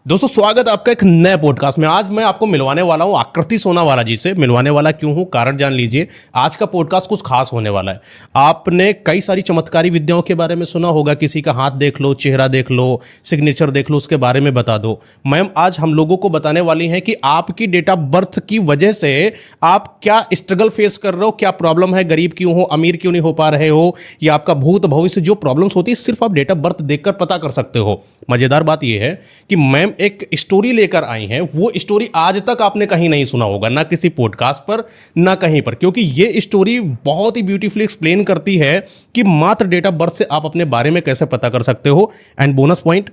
दोस्तों स्वागत है आपका एक नए पॉडकास्ट में। आज मैं आपको मिलवाने वाला हूं आकृति सोनावाला जी से। मिलवाने वाला क्यों हूं, कारण जान लीजिए। आज का पॉडकास्ट कुछ खास होने वाला है। आपने कई सारी चमत्कारी विद्याओं के बारे में सुना होगा, किसी का हाथ देख लो, चेहरा देख लो, सिग्नेचर देख लो, उसके बारे में बता दो। मैम आज हम लोगों को बताने वाली हैं कि आपकी डेट ऑफ बर्थ की वजह से आप क्या स्ट्रगल फेस कर रहे हो, क्या प्रॉब्लम है, गरीब क्यों हो, अमीर क्यों नहीं हो पा रहे हो, या आपका भूत भविष्य जो प्रॉब्लम्स होती है सिर्फ आप डेट ऑफ बर्थ देखकर पता कर सकते हो। मजेदार बात यह है कि मैम एक स्टोरी लेकर आई हैं। वो स्टोरी आज तक आपने कहीं नहीं सुना होगा, ना किसी पॉडकास्ट पर, ना कहीं पर, क्योंकि ये स्टोरी बहुत ही ब्यूटीफुली एक्सप्लेन करती है कि मात्र डेट ऑफ बर्थ से आप अपने बारे में कैसे पता कर सकते हो। एंड बोनस पॉइंट,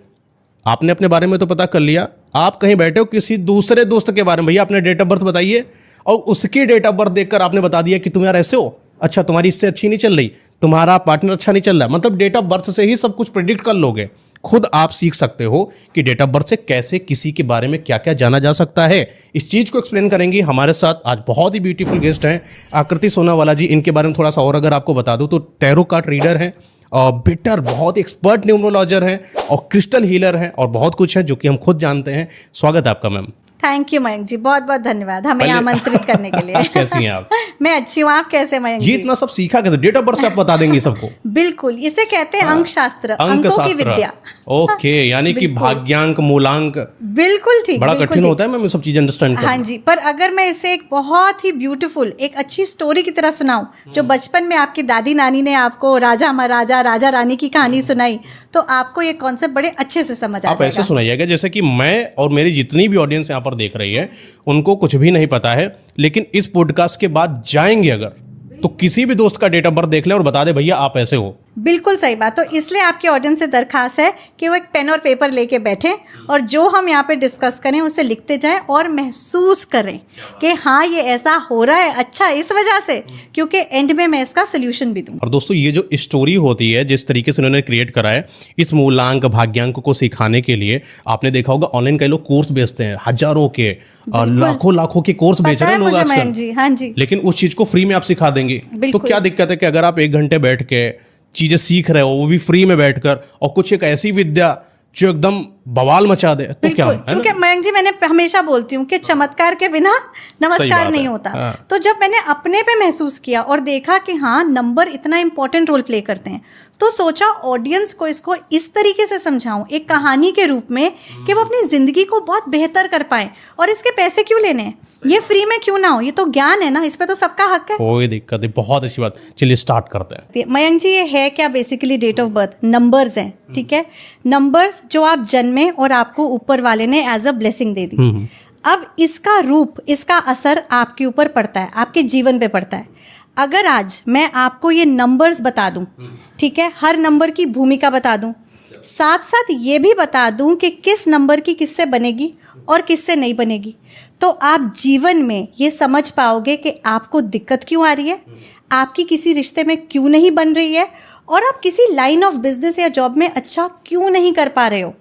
आपने अपने बारे में तो पता कर लिया, आप कहीं बैठे हो किसी दूसरे दोस्त के बारे में, भैया अपने डेट ऑफ बर्थ बताइए, और उसकी डेट ऑफ बर्थ देखकर आपने बता दिया कि तुम यार ऐसे हो, अच्छा तुम्हारी इससे अच्छी नहीं चल रही, तुम्हारा पार्टनर अच्छा नहीं चल रहा। मतलब डेट ऑफ बर्थ से ही सब कुछ प्रेडिक्ट कर लोगे। खुद आप सीख सकते हो कि डेट ऑफ बर्थ से कैसे किसी के बारे में क्या क्या जाना जा सकता है। इस चीज़ को एक्सप्लेन करेंगी हमारे साथ आज बहुत ही ब्यूटीफुल गेस्ट हैं आकृति सोनावाला जी। इनके बारे में थोड़ा सा और अगर आपको बता दूं तो टैरो कार्ड रीडर हैं, और बिटर बहुत एक्सपर्ट न्यूमरोलॉजर हैं, और क्रिस्टल हीलर हैं, और बहुत कुछ है जो कि हम खुद जानते हैं। स्वागत है आपका मैम। थैंक यू मयंक जी, बहुत बहुत धन्यवाद हमें आमंत्रित करने के लिए। कैसी हैं आप? मैं अच्छी हूँ, आप कैसे मयंक ये जी? इतना सब सीखा कैसे? डेट ऑफ बर्थ से आप बता देंगे सबको? बिल्कुल, इसे कहते हैं अंक शास्त्र, अंकों की विद्या। ओके, यानी कि भाग्यांक, मूलांक। बिल्कुल ठीक, बड़ा बिल्कुल कठिन ठीक। होता है मैम ये सब चीजें अंडरस्टैंड करना। हाँ जी, पर अगर मैं इसे एक बहुत ही ब्यूटीफुल, एक अच्छी स्टोरी की तरह सुनाऊं, जो बचपन में आपकी दादी नानी ने आपको राजा महाराजा, राजा रानी की कहानी सुनाई, तो आपको ये कॉन्सेप्ट बड़े अच्छे से समझ आ आप ऐसे जाएगा। सुनाइएगा जैसे कि मैं और मेरी जितनी भी ऑडियंस यहाँ पर देख रही है उनको कुछ भी नहीं पता है, लेकिन इस पॉडकास्ट के बाद जाएंगे अगर, तो किसी भी दोस्त का डेट ऑफ बर्थ देख ले और बता दे भैया आप ऐसे हो। बिल्कुल सही बात। तो इसलिए आपके ऑडियंस से दरखास्त है कि वो एक पेन और पेपर लेके बैठें और जो हम यहाँ पे डिस्कस करें उसे लिखते जाएं और महसूस करें कि हाँ ये ऐसा हो रहा है, अच्छा इस वजह से, क्योंकि एंड में मैं इसका सोल्यूशन भी दूँ। और दोस्तों ये जो स्टोरी होती है, जिस तरीके से उन्होंने क्रिएट करा है इस मूलांक भाग्यांक को सिखाने के लिए, आपने देखा होगा ऑनलाइन कई लोग कोर्स बेचते हैं, हजारों के लाखों लाखों के कोर्स बेच रहे हैं लोग आजकल जी। हाँ जी, लेकिन उस चीज को फ्री में आप सिखा देंगे तो क्या दिक्कत है कि अगर आप 1 घंटे बैठ के चीजें सीख रहे हो, वो भी फ्री में बैठकर, और कुछ एक ऐसी विद्या जो एकदम बवाल मचा दे, तो क्या है ना? क्योंकि मयंक जी मैंने हमेशा बोलती हूँ कि चमत्कार के बिना नमस्कार नहीं होता। हाँ। तो जब मैंने अपने पे महसूस किया और देखा कि हाँ नंबर इतना इंपॉर्टेंट रोल प्ले करते हैं, तो सोचा ऑडियंस को इसको इस तरीके से समझाऊं, एक कहानी के रूप में, कि वो अपनी ज़िंदगी को बहुत बेहतर कर पाएं। और इसके पैसे क्यों लेने हैं, ये फ्री में क्यों ना हो, ये तो ज्ञान है ना, इस पे तो सबका हक है। कोई दिक्कत नहीं, बहुत अच्छी बात। चलिए स्टार्ट करते हैं। मयंक जी ये है क्या? Basically date of birth numbers हैं, ठीक है। नंबर्स जो आप जन्मे और आपको ऊपर वाले ने एज अ ब्लेसिंग दे दी। अब इसका रूप, इसका असर आपके ऊपर पड़ता है, आपके जीवन पे पड़ता है। अगर आज मैं आपको ये नंबर्स बता दूं, ठीक है, हर नंबर की भूमिका बता दूं, साथ साथ ये भी बता दूं कि किस नंबर की किससे बनेगी और किससे नहीं बनेगी, तो आप जीवन में ये समझ पाओगे कि आपको दिक्कत क्यों आ रही है, आपकी किसी रिश्ते में क्यों नहीं बन रही है, और आप किसी लाइन ऑफ बिजनेस या जॉब में अच्छा क्यों नहीं कर पा रहे हो।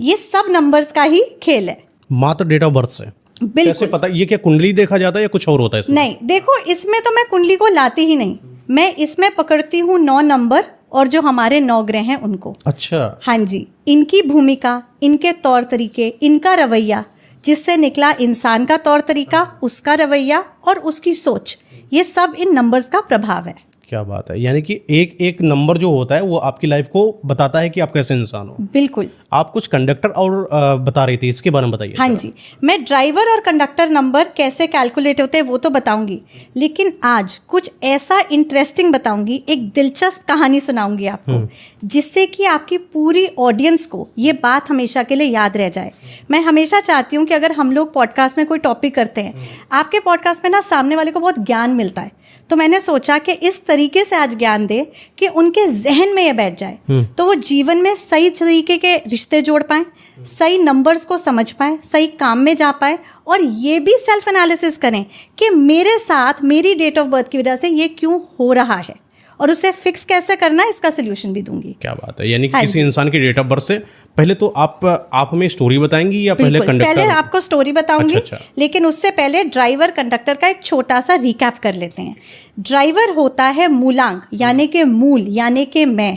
ये सब नंबर्स का ही खेल है, मात्र डेट ऑफ बर्थ से। बिल्कुल। कैसे पता? ये क्या कुंडली देखा जाता है या कुछ और होता है इसमें? नहीं, देखो इसमें तो मैं कुंडली को लाती ही नहीं, मैं इसमें पकड़ती हूँ 9 नंबर और जो हमारे 9 ग्रह हैं उनको। अच्छा। हाँ जी, इनकी भूमिका, इनके तौर तरीके, इनका रवैया, जिससे निकला इंसान का तौर तरीका, उसका रवैया और उसकी सोच, ये सब इन नंबर्स का प्रभाव है। क्या बात है, यानी कि एक एक नंबर जो होता है वो आपकी लाइफ को बताता है कि आप कैसे इंसान हो। बिल्कुल। आप कुछ कंडक्टर और बता रही थी, इसके बारे में बताइए। हाँ जी, मैं ड्राइवर और कंडक्टर नंबर कैसे कैलकुलेट होते हैं वो तो बताऊंगी, लेकिन आज कुछ ऐसा इंटरेस्टिंग बताऊंगी, एक दिलचस्प कहानी सुनाऊंगी आपको, जिससे कि आपकी पूरी ऑडियंस को ये बात हमेशा के लिए याद रह जाए। मैं हमेशा चाहती हूँ कि अगर हम लोग पॉडकास्ट में कोई टॉपिक करते हैं, आपके पॉडकास्ट में ना सामने वाले को बहुत ज्ञान मिलता है, तो मैंने सोचा कि इस तरीके से आज ज्ञान दे कि उनके जहन में ये बैठ जाए, तो वो जीवन में सही तरीके के रिश्ते जोड़ पाएं, सही नंबर्स को समझ पाएं, सही काम में जा पाएं, और ये भी सेल्फ एनालिसिस करें कि मेरे साथ मेरी डेट ऑफ बर्थ की वजह से ये क्यों हो रहा है, और उसे फिक्स कैसे करना है, इसका सोल्यूशन भी दूंगी। क्या बात है, यानी कि हाँ किसी जी। इंसान की डेट ऑफ बर्थ से पहले तो आप हमें स्टोरी बताएंगी या पहले बिल्कुल, कंडक्टर? पहले आपको स्टोरी बताऊंगी। अच्छा। लेकिन उससे पहले ड्राइवर कंडक्टर का एक छोटा सा रिकैप कर लेते हैं। ड्राइवर होता है मूलांक, यानी कि मूल, यानी कि मैं।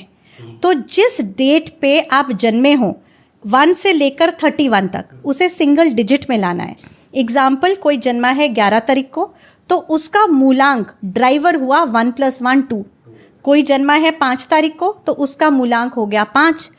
तो जिस डेट पे आप जन्मे हो, 1 से लेकर 31 तक उसे सिंगल डिजिट में लाना है। एग्जाम्पल, कोई जन्मा है 11 तारीख को तो उसका मूलांक ड्राइवर हुआ 1 + 1 2। कोई जन्मा है 5 तारीख को तो उसका मूलांक हो गया 5।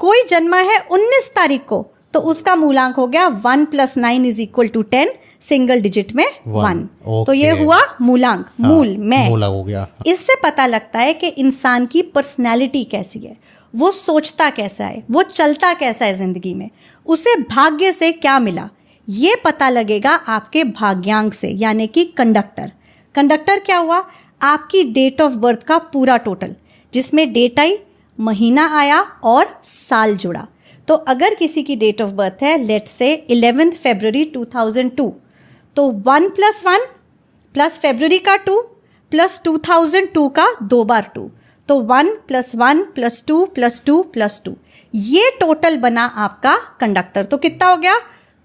कोई जन्मा है 19 तारीख को तो उसका मूलांक हो गया 1 + 9 = 10, सिंगल डिजिट में 1। तो ये हुआ मूलांक, मूल मैं। मूला हो गया। इससे पता लगता है कि इंसान की पर्सनैलिटी कैसी है, वो सोचता कैसा है, वो चलता कैसा है ज़िंदगी में, उसे भाग्य से क्या मिला, ये पता लगेगा आपके भाग्यांक से, यानी कि कंडक्टर। कंडक्टर क्या हुआ? आपकी डेट ऑफ बर्थ का पूरा टोटल, जिसमें डेट आई, महीना आया और साल जुड़ा। तो अगर किसी की डेट ऑफ बर्थ है लेट्स से 11 फरवरी 2002, तो 1 + 1 प्लस फरवरी का 2 प्लस 2002 का 2 बार 2, तो 1 + 1 + 2 + 2 + 2, ये टोटल बना आपका कंडक्टर। तो कितना हो गया?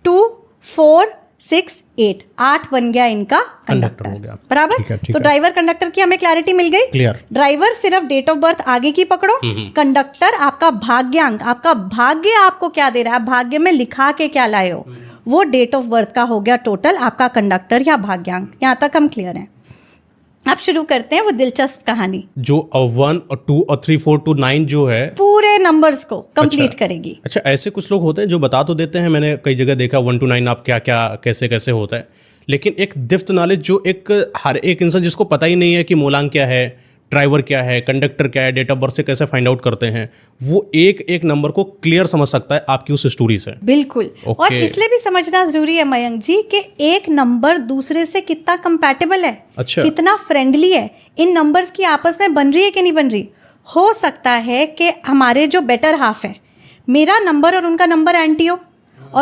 2 4 6 8, 8 बन गया इनका कंडक्टर हो गया। बराबर। ठीक तो है। ड्राइवर कंडक्टर की हमें क्लैरिटी मिल गई। क्लियर। ड्राइवर सिर्फ डेट ऑफ बर्थ आगे की पकड़ो, कंडक्टर आपका भाग्यांक, आपका भाग्य आपको क्या दे रहा है, भाग्य में लिखा के क्या लाए हो, वो डेट ऑफ बर्थ का हो गया टोटल आपका कंडक्टर या भाग्यांक। यहाँ तक हम क्लियर हैं। अब शुरू करते हैं वो दिलचस्प कहानी, जो 1 और 2 और 3 4 to 9 जो है पूरे नंबर्स को कंप्लीट करेगी। अच्छा, ऐसे कुछ लोग होते हैं जो बता तो देते हैं, मैंने कई जगह देखा 1 to 9 आप क्या क्या कैसे कैसे होता है, लेकिन एक डिप्थ नॉलेज जो एक हर एक इंसान जिसको पता ही नहीं है कि मूलांक क्या है, ड्राइवर क्या है, कंडक्टर क्या है, डेट ऑफ बर्थ से कैसे फाइंड आउट करते हैं, वो एक एक नंबर को क्लियर समझ सकता है आपकी उस स्टोरी से। बिल्कुल। और इसलिए भी समझना जरूरी है मयंक जी कि एक नंबर दूसरे से कितना कंपैटिबल है, अच्छा, कितना फ्रेंडली है, इन नंबर्स की आपस में बन रही है कि नहीं बन रही। हो सकता है कि हमारे जो बेटर हाफ है, मेरा नंबर और उनका नंबर एंटी हो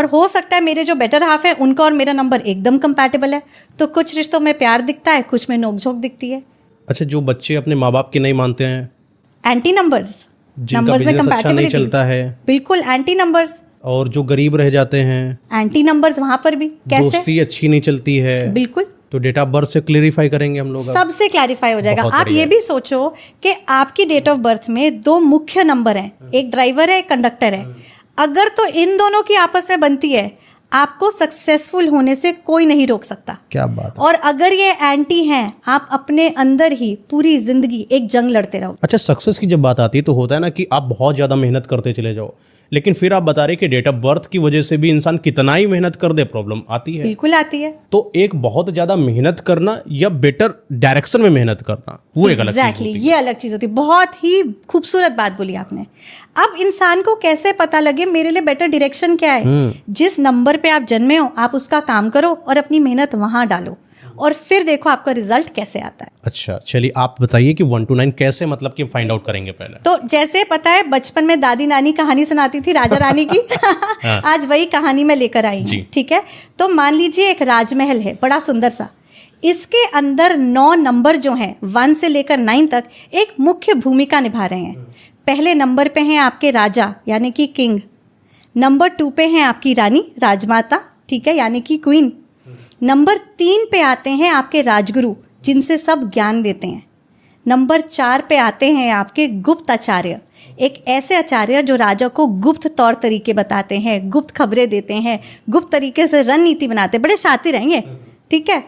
हो सकता है मेरे जो बेटर हाफ है उनका और मेरा नंबर एकदम कंपैटिबल है। तो कुछ रिश्तों में प्यार दिखता है, कुछ में नोकझोंक दिखती है। अच्छा, जो बच्चे अपने माँ बाप की नहीं मानते हैं, एंटी नंबर्स, जिनका नंबर्स में बिजनेस अच्छा नहीं कंपैटिबिलिटी, चलता है, बिल्कुल एंटी नंबर्स। और जो गरीब रह जाते हैं, एंटी नंबर्स वहां पर भी कैसे, दोस्ती अच्छी नहीं चलती है, बिल्कुल। तो डेट ऑफ बर्थ से क्लेरिफाई करेंगे हम लोग। सबसे क्लैरिफाई हो जाएगा। बहुत आप बढ़िया ये भी सोचो कि आपकी डेट ऑफ बर्थ में 2 मुख्य नंबर हैं, एक ड्राइवर है, एक कंडक्टर है। अगर तो इन दोनों की आपस में बनती है, आपको सक्सेसफुल होने से कोई नहीं रोक सकता। क्या बात है। और अगर ये एंटी हैं, आप अपने अंदर ही पूरी जिंदगी एक जंग लड़ते रहो। अच्छा, सक्सेस की जब बात आती है तो होता है ना कि आप बहुत ज़्यादा मेहनत करते चले जाओ, लेकिन फिर आप बता रहे कि डेट ऑफ बर्थ की वजह से भी इंसान कितना ही मेहनत कर दे, प्रॉब्लम आती है। बिल्कुल आती है। तो एक बहुत ज़्यादा मेहनत करना या बेटर डायरेक्शन में मेहनत करना, वो एक अलग चीज़ एग्जैक्टली, होती है। ये अलग चीज़ होती है। बहुत ही खूबसूरत बात बोली आपने। अब इंसान को कैसे पता लगे मेरे लिए बेटर डायरेक्शन क्या है? जिस नंबर पे आप जन्मे हो, आप उसका काम करो और अपनी मेहनत वहां डालो, और फिर देखो आपका रिजल्ट कैसे आता है। अच्छा, चलिए आप बताइए कि 1 to 9 कैसे मतलब कि फाइंड आउट करेंगे पहले। तो जैसे पता है बचपन में दादी नानी कहानी सुनाती थी राजा रानी की आज वही कहानी मैं लेकर आई हूँ। ठीक है, तो मान लीजिए एक राजमहल है बड़ा सुंदर सा, इसके अंदर 9 नंबर जो हैं 1 से लेकर 9 तक एक मुख्य भूमिका निभा रहे हैं। पहले नंबर पे हैं आपके राजा यानी कि किंग, नंबर 2 पे हैं आपकी रानी राजमाता, ठीक है, यानी कि क्वीन। नंबर 3 पे आते हैं आपके राजगुरु जिनसे सब ज्ञान देते हैं। नंबर 4 पे आते हैं आपके गुप्त आचार्य, एक ऐसे आचार्य जो राजा को गुप्त तौर तरीके बताते हैं, गुप्त खबरें देते हैं, गुप्त तरीके से रणनीति बनाते हैं, बड़े शातिर हैं ये। ठीक है,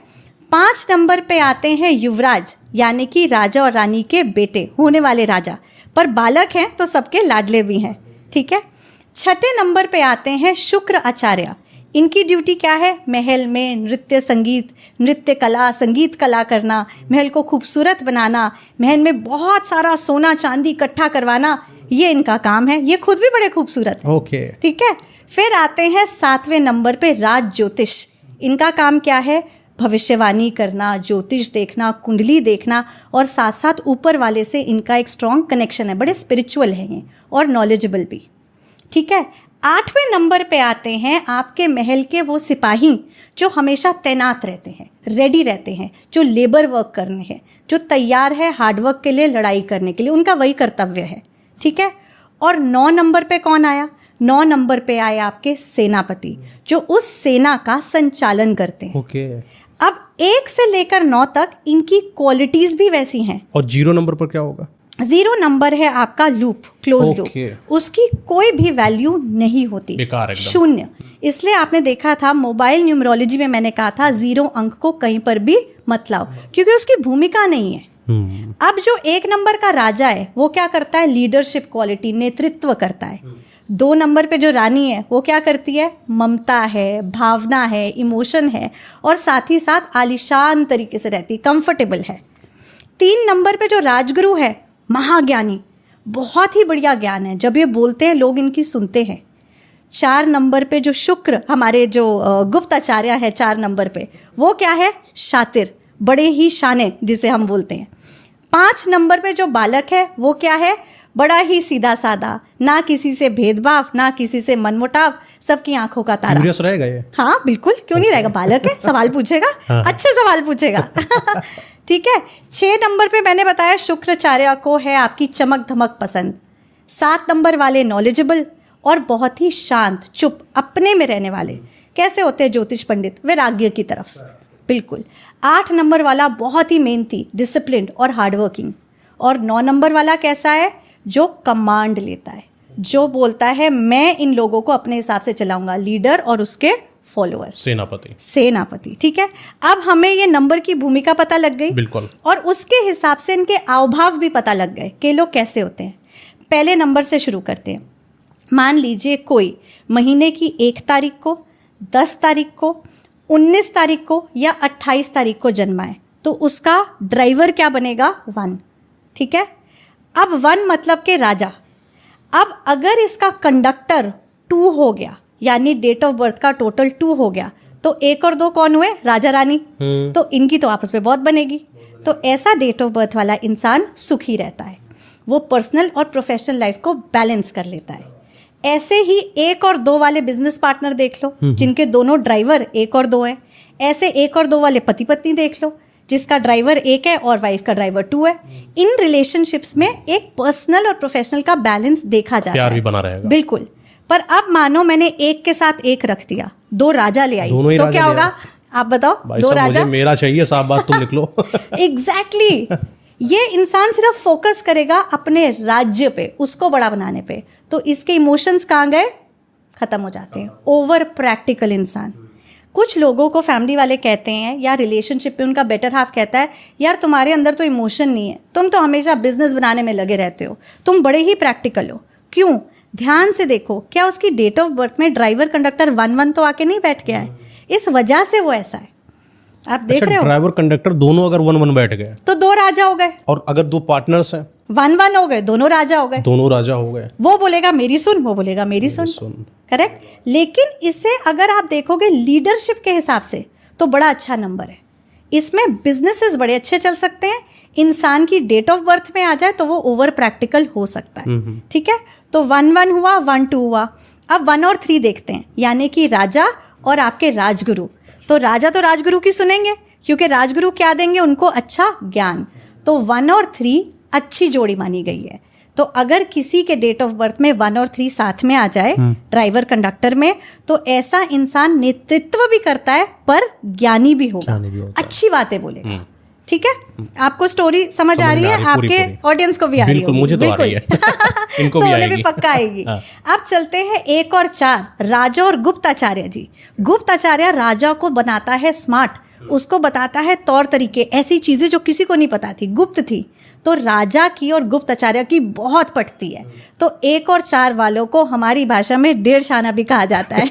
5 नंबर पे आते हैं युवराज यानी कि राजा और रानी के बेटे, होने वाले राजा, पर बालक हैं तो सबके लाडले भी हैं। ठीक है, 6 नंबर पे आते हैं शुक्र आचार्य। इनकी ड्यूटी क्या है? महल में नृत्य संगीत, नृत्य कला, संगीत कला करना, महल को खूबसूरत बनाना, महल में बहुत सारा सोना चांदी इकट्ठा करवाना, ये इनका काम है। ये खुद भी बड़े खूबसूरत हैं। ओके, ठीक है, फिर आते हैं 7वें नंबर पे राज ज्योतिष। इनका काम क्या है? भविष्यवाणी करना, ज्योतिष देखना, कुंडली देखना, और साथ साथ ऊपर वाले से इनका एक स्ट्रॉन्ग कनेक्शन है, बड़े स्पिरिचुअल हैं ये और नॉलेजेबल भी। ठीक है, 8वें नंबर पे आते हैं आपके महल के वो सिपाही जो हमेशा तैनात रहते हैं, रेडी रहते हैं, जो लेबर वर्क करने हैं, जो तैयार है हार्डवर्क के लिए, लड़ाई करने के लिए, उनका वही कर्तव्य है। ठीक है, और 9 नंबर पे कौन आया? 9 नंबर पे आए आपके सेनापति जो उस सेना का संचालन करते हैं। ओके। अब 1 से लेकर 9 तक इनकी क्वालिटीज भी वैसी हैं। और 0 नंबर पर क्या होगा? जीरो नंबर है आपका लूप, क्लोज Okay. लूप, उसकी कोई भी वैल्यू नहीं होती, बेकार एकदम। शून्य। इसलिए आपने देखा था मोबाइल न्यूमरोलॉजी में मैंने कहा था जीरो अंक को कहीं पर भी मत लाओ, क्योंकि उसकी भूमिका नहीं है। अब जो एक नंबर का राजा है वो क्या करता है, लीडरशिप क्वालिटी, नेतृत्व करता है। दो नंबर पे जो रानी है वो क्या करती है, ममता है, भावना है, इमोशन है, और साथ ही साथ आलीशान तरीके से रहती, कंफर्टेबल है। तीन नंबर पे जो राजगुरु है, महाज्ञानी, बहुत ही बढ़िया ज्ञान है, जब ये बोलते हैं लोग इनकी सुनते हैं। चार नंबर पे जो शुक्र, हमारे जो गुप्त आचार्य है चार नंबर पे, वो क्या है, शातिर, बड़े ही शाने जिसे हम बोलते हैं। पाँच नंबर पे जो बालक है वो क्या है, बड़ा ही सीधा साधा, ना किसी से भेदभाव, ना किसी से मनमुटाव, सबकी आंखों का तारा। क्यूरियस रहेगा ये। हाँ बिल्कुल, क्यों नहीं रहेगा, बालक है, सवाल पूछेगा, अच्छे सवाल पूछेगा। ठीक है। 6 नंबर पे मैंने बताया शुक्राचार्य को है आपकी चमक धमक पसंद। 7 नंबर वाले नॉलेजेबल और बहुत ही शांत, चुप, अपने में रहने वाले। कैसे होते हैं ज्योतिष पंडित, वैराग्य की तरफ, बिल्कुल। 8 नंबर वाला बहुत ही मेहनती, डिसिप्लिन्ड और हार्डवर्किंग। और 9 नंबर वाला कैसा है, जो कमांड लेता है, जो बोलता है मैं इन लोगों को अपने हिसाब से चलाऊंगा, लीडर और उसके फॉलोअर, सेनापति। ठीक है। अब हमें ये नंबर की भूमिका पता लग गई, बिल्कुल, और उसके हिसाब से इनके आवभाव भी पता लग गए कि लोग कैसे होते हैं। पहले नंबर से शुरू करते हैं। मान लीजिए कोई महीने की 1 तारीख को, 10 तारीख को, 19 तारीख को या 28 तारीख को जन्मा है, तो उसका ड्राइवर क्या बनेगा, 1। ठीक है। अब 1 मतलब के राजा। अब अगर इसका कंडक्टर 2 हो गया, यानी डेट ऑफ बर्थ का टोटल 2 हो गया, तो 1 और 2 कौन हुए, राजा रानी। तो इनकी तो आपस में बहुत बनेगी। तो ऐसा डेट ऑफ बर्थ वाला इंसान सुखी रहता है, वो पर्सनल और प्रोफेशनल लाइफ को बैलेंस कर लेता है। ऐसे ही 1 और 2 वाले बिजनेस पार्टनर देख लो, जिनके दोनों ड्राइवर 1 और 2 हैं। ऐसे 1 और 2 वाले पति पत्नी देख लो, जिसका ड्राइवर 1 है और वाइफ का ड्राइवर 2 है। इन रिलेशनशिप्स में एक पर्सनल और प्रोफेशनल का बैलेंस देखा जाता है, प्यार भी बना रहेगा, बिल्कुल। पर अब मानो मैंने 1 के साथ 1 रख दिया, 2 राजा ले आई, तो क्या होगा, आप बताओ। भाई 2 साहब, राजा, मुझे मेरा चाहिए, साफ बात तुम निकलो। एग्जैक्टली। ये इंसान सिर्फ फोकस करेगा अपने राज्य पे, उसको बड़ा बनाने पे, तो इसके इमोशंस कहाँ गए, खत्म हो जाते हैं। ओवर प्रैक्टिकल इंसान। कुछ लोगों को फैमिली वाले कहते हैं या रिलेशनशिप पे उनका बेटर हाफ कहता है, यार तुम्हारे अंदर तो इमोशन नहीं है, तुम तो हमेशा बिजनेस बनाने में लगे रहते हो, तुम बड़े ही प्रैक्टिकल हो। क्यों, ध्यान से देखो, क्या उसकी डेट ऑफ बर्थ में ड्राइवर कंडक्टर 1-1 तो आके नहीं बैठ गया है, इस वजह से वो ऐसा है। आप देख रहे हो, ड्राइवर कंडक्टर दोनों अगर 1-1 बैठ गए तो 2 राजा हो गए, और अगर 2 पार्टनर्स हैं 1-1 हो गए, दोनों राजा हो गए। दोनों राजा हो गए, वो बोलेगा मेरी सुन, वो बोलेगा मेरी सुन, करेक्ट। लेकिन इससे अगर आप देखोगे लीडरशिप के हिसाब से तो बड़ा अच्छा नंबर है। इसमें बिजनेसेस बड़े अच्छे चल सकते हैं। इंसान की डेट ऑफ बर्थ में आ जाए तो वो ओवर प्रैक्टिकल हो सकता है। ठीक है। तो 1-1 हुआ, 1-2 हुआ। अब 1 और 3 देखते हैं, यानी कि राजा और आपके राजगुरु। तो राजगुरु की सुनेंगे, क्योंकि राजगुरु क्या देंगे उनको, अच्छा ज्ञान। तो 1 और 3 अच्छी जोड़ी मानी गई है। तो अगर किसी के डेट ऑफ बर्थ में 1 और 3 साथ में आ जाए ड्राइवर कंडक्टर में, तो ऐसा इंसान नेतृत्व भी करता है पर ज्ञानी भी होगा, अच्छी बातें बोलेगा। ठीक है। आपको स्टोरी समझ आ रही है, आपके ऑडियंस को भी आ रही है, मुझे तो आ रही है। इनको तो भी उन्हें आएगी, भी पक्का आएगी। अब चलते हैं 1 और 4, राजा और गुप्ताचार्य जी। गुप्ताचार्य राजा को बनाता है स्मार्ट, उसको बताता है तौर तरीके, ऐसी चीजें जो किसी को नहीं पता थी, गुप्त थी। तो राजा की और गुप्ताचार्य की बहुत पटती है। तो 1 और 4 वालों को हमारी भाषा में 1.5 शाना भी कहा जाता है।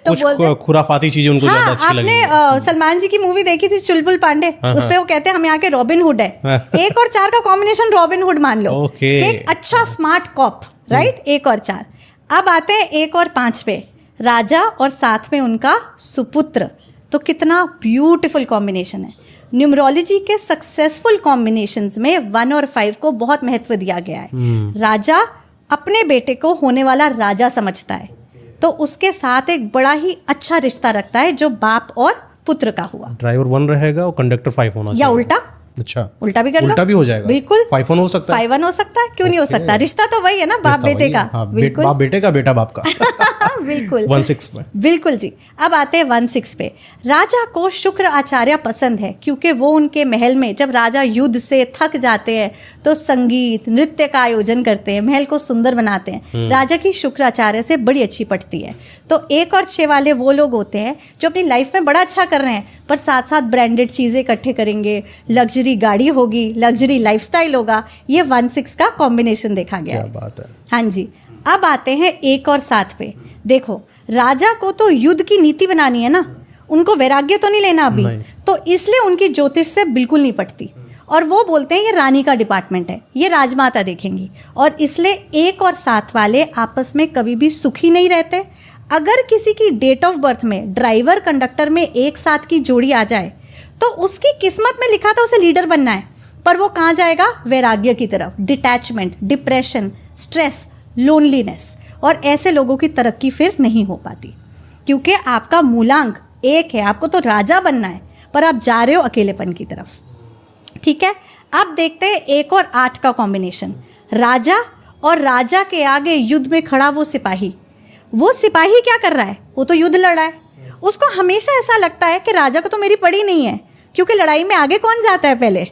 तो कुछ खुराफाती चीजें उनको ज्यादा अच्छी लगी। आपने सलमान जी की मूवी देखी थी चुलबुल पांडे, उसपे वो कहते हैं हम यहाँ के रॉबिन हुड है। 1 और 4 का कॉम्बिनेशन रॉबिन हुड मान लो, एक अच्छा स्मार्ट कॉप, राइट। 1 और 4। अब आते हैं 1 और 5 पे, राजा और साथ में उनका सुपुत्र। तो कितना ब्यूटीफुल कॉम्बिनेशन है। न्यूमरोलॉजी के सक्सेसफुल कॉम्बिनेशंस में 1 और 5 को बहुत महत्व दिया गया है। राजा अपने बेटे को होने वाला राजा समझता है, तो उसके साथ एक बड़ा ही अच्छा रिश्ता रखता है जो बाप और पुत्र का हुआ। ड्राइवर 1 रहेगा और कंडक्टर 5 होना चाहिए, या उल्टा, अच्छा उल्टा भी कर लो, उल्टा भी हो जाएगा, बिल्कुल। 5-1 हो सकता है, 5-1 हो सकता है, क्यों नहीं हो सकता। रिश्ता तो वही है ना, बाप बेटे का, हाँ, बिल्कुल। बाप बेटे का, बेटा बाप का। बिल्कुल 1/6 में। बिल्कुल जी। अब आते हैं 1/6 पे। राजा को शुक्र आचार्य पसंद है क्योंकि वो उनके महल में जब राजा युद्ध से थक जाते हैं तो संगीत नृत्य का आयोजन करते हैं, महल को सुंदर बनाते हैं। राजा की शुक्र आचार्य से बड़ी अच्छी पटती है। तो 1 और 6 वाले वो लोग होते हैं जो अपनी लाइफ में बड़ा अच्छा कर रहे हैं पर साथ साथ ब्रांडेड चीज़ें इकट्ठे करेंगे, लग्जरी गाड़ी होगी, लग्जरी लाइफस्टाइल होगा। ये 1/6 का कॉम्बिनेशन देखा गया है। क्या बात है। हाँ जी। अब आते हैं 1 और 7 पे। देखो, राजा को तो युद्ध की नीति बनानी है ना, उनको वैराग्य तो नहीं लेना अभी, तो इसलिए उनकी ज्योतिष से बिल्कुल नहीं पटती और वो बोलते हैं ये रानी का डिपार्टमेंट है, ये राजमाता देखेंगी। और इसलिए 1 और 7 वाले आपस में कभी भी सुखी नहीं रहते। अगर किसी की डेट ऑफ बर्थ में ड्राइवर कंडक्टर में 1 7 की जोड़ी आ जाए तो उसकी किस्मत में लिखा था उसे लीडर बनना है, पर वो कहाँ जाएगा? वैराग्य की तरफ, डिटैचमेंट, डिप्रेशन, स्ट्रेस, लोनलीनेस। और ऐसे लोगों की तरक्की फिर नहीं हो पाती क्योंकि आपका मूलांक 1 है, आपको तो राजा बनना है पर आप जा रहे हो अकेलेपन की तरफ। ठीक है, अब देखते हैं 1 और 8 का कॉम्बिनेशन। राजा और राजा के आगे युद्ध में खड़ा वो सिपाही क्या कर रहा है? वो तो युद्ध लड़ रहा है। उसको हमेशा ऐसा लगता है कि राजा को तो मेरी पड़ी नहीं है, क्योंकि लड़ाई में आगे कौन जाता है? पहले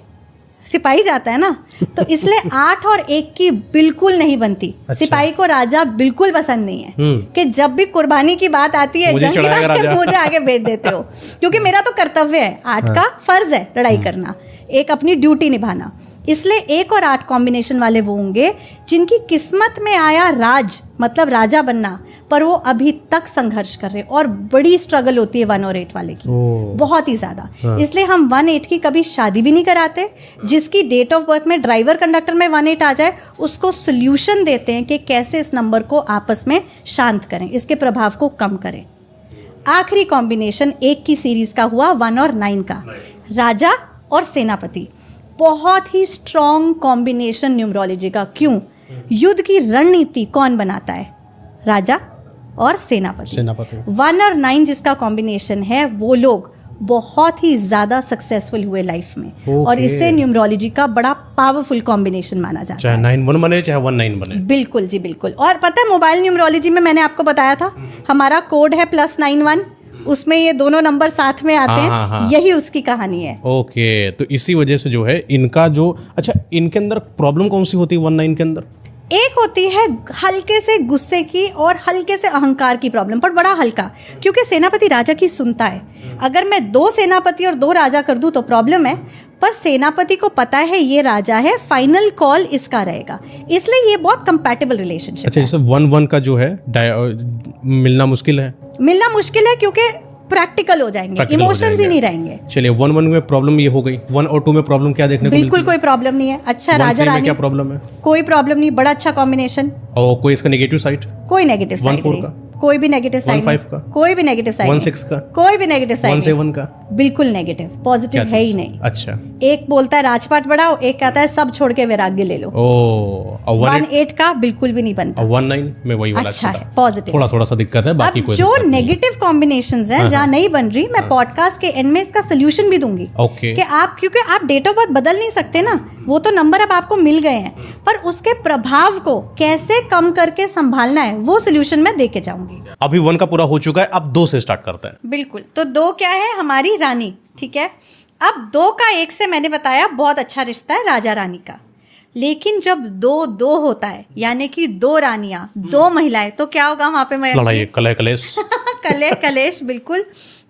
सिपाही जाता है ना। तो इसलिए 8 और 1 की बिल्कुल नहीं बनती। अच्छा। सिपाही को राजा बिल्कुल पसंद नहीं है कि जब भी कुर्बानी की बात आती है, जंग की बात है, मुझे आगे भेज देते हो, क्योंकि मेरा तो कर्तव्य है। 8 का फर्ज है लड़ाई करना, एक अपनी ड्यूटी निभाना। इसलिए 1 और 8 कॉम्बिनेशन वाले वो होंगे जिनकी किस्मत में आया राज, मतलब राजा बनना, पर वो अभी तक संघर्ष कर रहे और बड़ी स्ट्रगल होती है 1 और 8 वाले की, बहुत ही ज़्यादा। इसलिए हम 1-8 की कभी शादी भी नहीं कराते। जिसकी डेट ऑफ बर्थ में ड्राइवर कंडक्टर में 1-8 आ जाए उसको सोल्यूशन देते हैं कि कैसे इस नंबर को आपस में शांत करें, इसके प्रभाव को कम करें। आखिरी कॉम्बिनेशन 1 की सीरीज का हुआ 1 और 9 का, राजा और सेनापति। बहुत ही स्ट्रॉन्ग कॉम्बिनेशन न्यूमरोलॉजी का। क्यों? युद्ध की रणनीति कौन बनाता है? राजा और सेनापति। 1 और 9 जिसका कॉम्बिनेशन है वो लोग बहुत ही ज़्यादा सक्सेसफुल हुए लाइफ में। और इससे न्यूमरोलॉजी का बड़ा पावरफुल कॉम्बिनेशन माना जाता है। चाहे 9-1 बने चाहे 1-9 बने। बिल्कुल जी, बिल्कुल। और पता है मोबाइल न्यूमरोलॉजी में मैंने आपको बताया था हमारा कोड है +91, उसमें ये दोनों नंबर साथ में आते हैं। हाँ। यही उसकी कहानी है। ओके, तो इसी वजह से जो है इनका जो, अच्छा, इनके अंदर प्रॉब्लम कौन सी होती है 1-9 के अंदर? एक होती है हल्के से गुस्से की और हल्के से अहंकार की प्रॉब्लम, पर बड़ा हल्का, क्योंकि सेनापति राजा की सुनता है। अगर मैं 2 सेनापति और 2 राजा कर दूं तो प्रॉब्लम है, पर सेनापति को पता है ये राजा है, फाइनल कॉल इसका रहेगा, इसलिए ये बहुत कंपैटिबल रिलेशनशिप। अच्छा, जैसे 1-1 का जो है मिलना मुश्किल है क्योंकि प्रैक्टिकल हो जाएंगे, इमोशंस ही नहीं रहेंगे। चलिए, 1-1 में प्रॉब्लम ये हो गई। 1 और 2 में प्रॉब्लम क्या देखने को मिलती है? बिल्कुल कोई प्रॉब्लम नहीं है। अच्छा, राजा रानी क्या प्रॉब्लम है? कोई प्रॉब्लम नहीं, बड़ा अच्छा कॉम्बिनेशन। और कोई इसका नेगेटिव साइड? कोई नेगेटिव साइड नहीं, कोई भी नेगेटिव साइड 1-5 का, कोई भी नेगेटिव साइड 1-6 का, कोई भी नेगेटिव साइड 1-7 का, बिल्कुल नेगेटिव, पॉजिटिव है ही नहीं। अच्छा, एक बोलता है राजपाट बढ़ाओ, एक कहता है सब छोड़ के वैराग्य ले लो। 1-8 का बिल्कुल भी नहीं बनता। 1-9 में वही वाला अच्छा है, पॉजिटिव। थोड़ा सा दिक्कत है, बाकी कोई जो नेगेटिव कॉम्बिनेशंस हैं जहाँ नहीं बन रही, मैं पॉडकास्ट के एंड में इसका सोल्यूशन भी दूंगी कि आप, क्योंकि आप डेट ऑफ बर्थ बदल नहीं सकते ना, वो तो नंबर अब आपको मिल गए हैं, पर उसके प्रभाव को कैसे कम करके संभालना है वो सोल्यूशन मैं दे के जाऊंगी। अभी 1 का पूरा हो चुका है, अब 2 से स्टार्ट करते हैं। बिल्कुल। तो 2 क्या है? हमारी रानी। ठीक है, अब 2 का 1 से मैंने बताया बहुत अच्छा रिश्ता है राजा रानी का, लेकिन जब 2-2 होता है, यानी कि 2 रानियां 2 महिलाएं, तो क्या होगा वहां पे? लड़ाई, कलह कलेश कलह कलेश, बिल्कुल।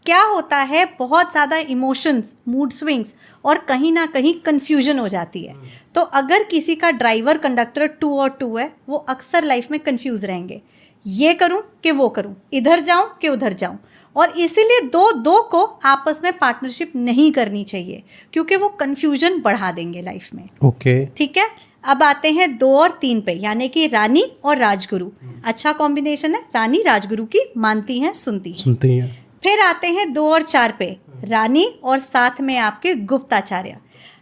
क्या होता है? बहुत ज़्यादा इमोशंस, मूड स्विंग्स और कहीं ना कहीं कंफ्यूजन हो जाती है। तो अगर किसी का ड्राइवर कंडक्टर 2 और 2 है, वो अक्सर लाइफ में कंफ्यूज रहेंगे, ये करूं कि वो करूं, इधर जाऊं कि उधर जाऊं। और इसीलिए 2-2 को आपस में पार्टनरशिप नहीं करनी चाहिए, क्योंकि वो कंफ्यूजन बढ़ा देंगे लाइफ में। ओके, ठीक है। अब आते हैं 2 और 3 पे, यानी कि रानी और राजगुरु। अच्छा कॉम्बिनेशन है, रानी राजगुरु की मानती हैं, सुनती हैं। फिर आते हैं 2 और 4 पे, रानी और साथ में आपके गुप्ताचार्य।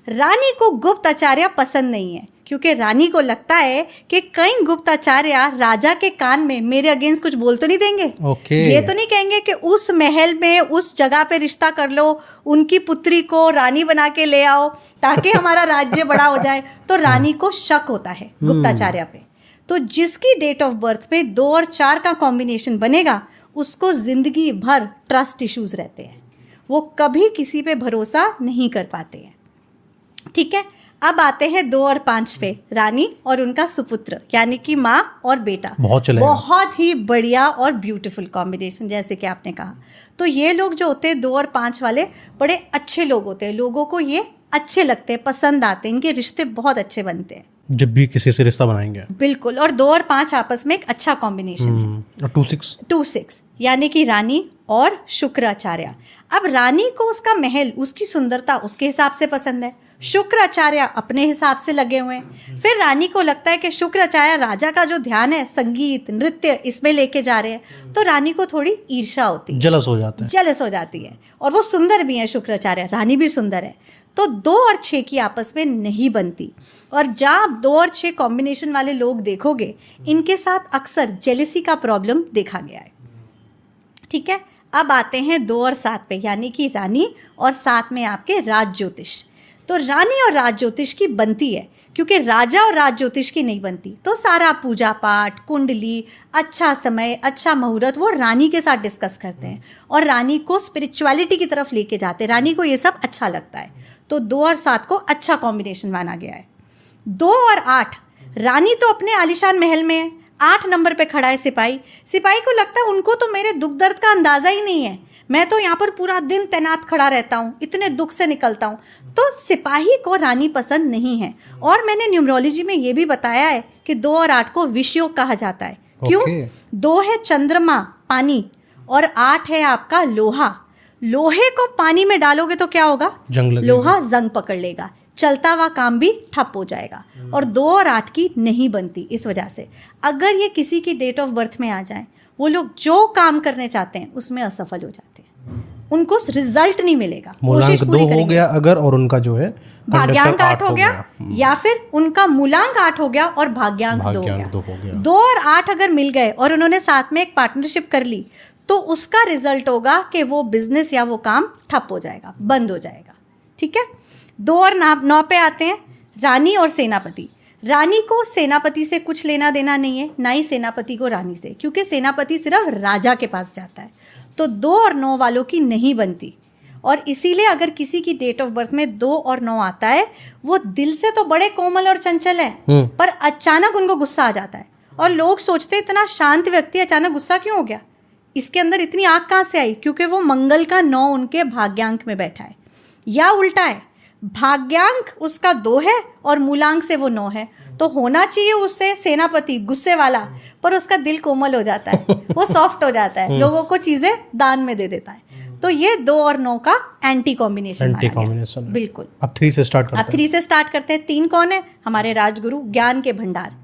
रानी को गुप्ताचार्य पसंद नहीं है, क्योंकि रानी को लगता है कि कई गुप्ताचार्य राजा के कान में मेरे अगेंस्ट कुछ बोल तो नहीं देंगे। ये तो नहीं कहेंगे कि उस महल में उस जगह पे रिश्ता कर लो, उनकी पुत्री को रानी बना के ले आओ ताकि हमारा राज्य बड़ा हो जाए। तो रानी को शक होता है गुप्ताचार्य पे। तो जिसकी डेट ऑफ बर्थ पे 2 और 4 का कॉम्बिनेशन बनेगा उसको जिंदगी भर ट्रस्ट इश्यूज रहते हैं, वो कभी किसी पे भरोसा नहीं कर पाते हैं। ठीक है, अब आते हैं 2 और 5 पे, रानी और उनका सुपुत्र यानी कि माँ और बेटा। बहुत चलेगा। बहुत ही बढ़िया और ब्यूटीफुल कॉम्बिनेशन, जैसे कि आपने कहा। तो ये लोग जो होते हैं 2 और 5 वाले बड़े अच्छे लोग होते हैं, लोगों को ये अच्छे लगते हैं, पसंद आते हैं, इनके रिश्ते बहुत अच्छे बनते हैं जब भी किसी से रिश्ता बनाएंगे। बिल्कुल। और 2 और 5 आपस में एक अच्छा कॉम्बिनेशन है। 2-6 यानी कि रानी और शुक्राचार्य। अब रानी को उसका महल, उसकी सुंदरता उसके हिसाब से पसंद है, शुक्राचार्य अपने हिसाब से लगे हुए हैं। फिर रानी को लगता है कि शुक्राचार्य राजा का जो ध्यान है संगीत नृत्य इसमें लेके जा रहे हैं, तो रानी को थोड़ी ईर्ष्या होती है, जलस हो जाता है। जलस हो जाती है। और वो सुंदर भी है शुक्राचार्य, रानी भी सुंदर है। तो 2 और 6 की आपस में नहीं बनती। और जहाँ आप 2 और 6 कॉम्बिनेशन वाले लोग देखोगे, इनके साथ अक्सर जेलिसी का प्रॉब्लम देखा गया है। ठीक है, अब आते हैं 2 और 7 पे, यानी कि रानी और साथ में आपके राज ज्योतिष। तो रानी और राज ज्योतिष की बनती है, क्योंकि राजा और राज ज्योतिष की नहीं बनती। तो सारा पूजा पाठ, कुंडली, अच्छा समय, अच्छा मुहूर्त वो रानी के साथ डिस्कस करते हैं और रानी को स्पिरिचुअलिटी की तरफ लेके जाते हैं। रानी को ये सब अच्छा लगता है। तो 2 और 7 को अच्छा कॉम्बिनेशन माना गया है। 2 और 8, रानी तो अपने आलीशान महल में है, 8 नंबर पे खड़ा है सिपाही। सिपाही को लगता है उनको तो मेरे दुख दर्द का अंदाज़ा ही नहीं है, मैं तो यहाँ पर पूरा दिन तैनात खड़ा रहता हूँ, इतने दुख से निकलता हूँ। तो सिपाही को रानी पसंद नहीं है। और मैंने न्यूमरोलॉजी में ये भी बताया है कि 2 और 8 को विषयोग कहा जाता है। क्यों? 2 है चंद्रमा पानी और 8 है आपका लोहा। लोहे को पानी में डालोगे तो क्या होगा? जंग लगेगा। लोहा जंग पकड़ लेगा, चलता हुआ काम भी ठप हो जाएगा। और 2 और 8 की नहीं बनती इस वजह से। अगर ये किसी की डेट ऑफ बर्थ में आ जाए, वो लोग जो काम करने चाहते हैं उसमें असफल हो जाते हैं, उनको रिजल्ट नहीं मिलेगा। मूलांक 2 हो गया अगर, और उनका जो है भाग्यांक 8 हो गया, या फिर उनका मूलांक 8 हो गया और भाग्यांक 2 हो गया। 2 और 8 अगर मिल गए और उन्होंने साथ में एक पार्टनरशिप कर ली, तो उसका रिजल्ट होगा कि वो बिजनेस या वो काम ठप हो जाएगा, बंद हो जाएगा। ठीक है, 2 और 9 पे आते हैं, रानी और सेनापति। रानी को सेनापति से कुछ लेना देना नहीं है, ना ही सेनापति को रानी से, क्योंकि सेनापति सिर्फ राजा के पास जाता है। तो 2 और 9 वालों की नहीं बनती। और इसीलिए अगर किसी की डेट ऑफ बर्थ में 2 और 9 आता है, वो दिल से तो बड़े कोमल और चंचल हैं, पर अचानक उनको गुस्सा आ जाता है। और लोग सोचते हैं इतना शांत व्यक्ति अचानक गुस्सा क्यों हो गया, इसके अंदर इतनी आग कहाँ से आई? क्योंकि वो मंगल का 9 उनके भाग्यांक में बैठा है, या उल्टा है, भाग्यांक उसका 2 है और मूलांक से वो 9 है। तो होना चाहिए उससे सेनापति गुस्से वाला, पर उसका दिल कोमल हो जाता है, वो सॉफ्ट हो जाता है, लोगों को चीजें दान में दे देता है। तो ये 2 और 9 का एंटी कॉम्बिनेशन बिल्कुल। अब 3 से स्टार्ट करते हैं। 3 से स्टार्ट करते हैं। 3 कौन है? हमारे राजगुरु, ज्ञान के भंडार।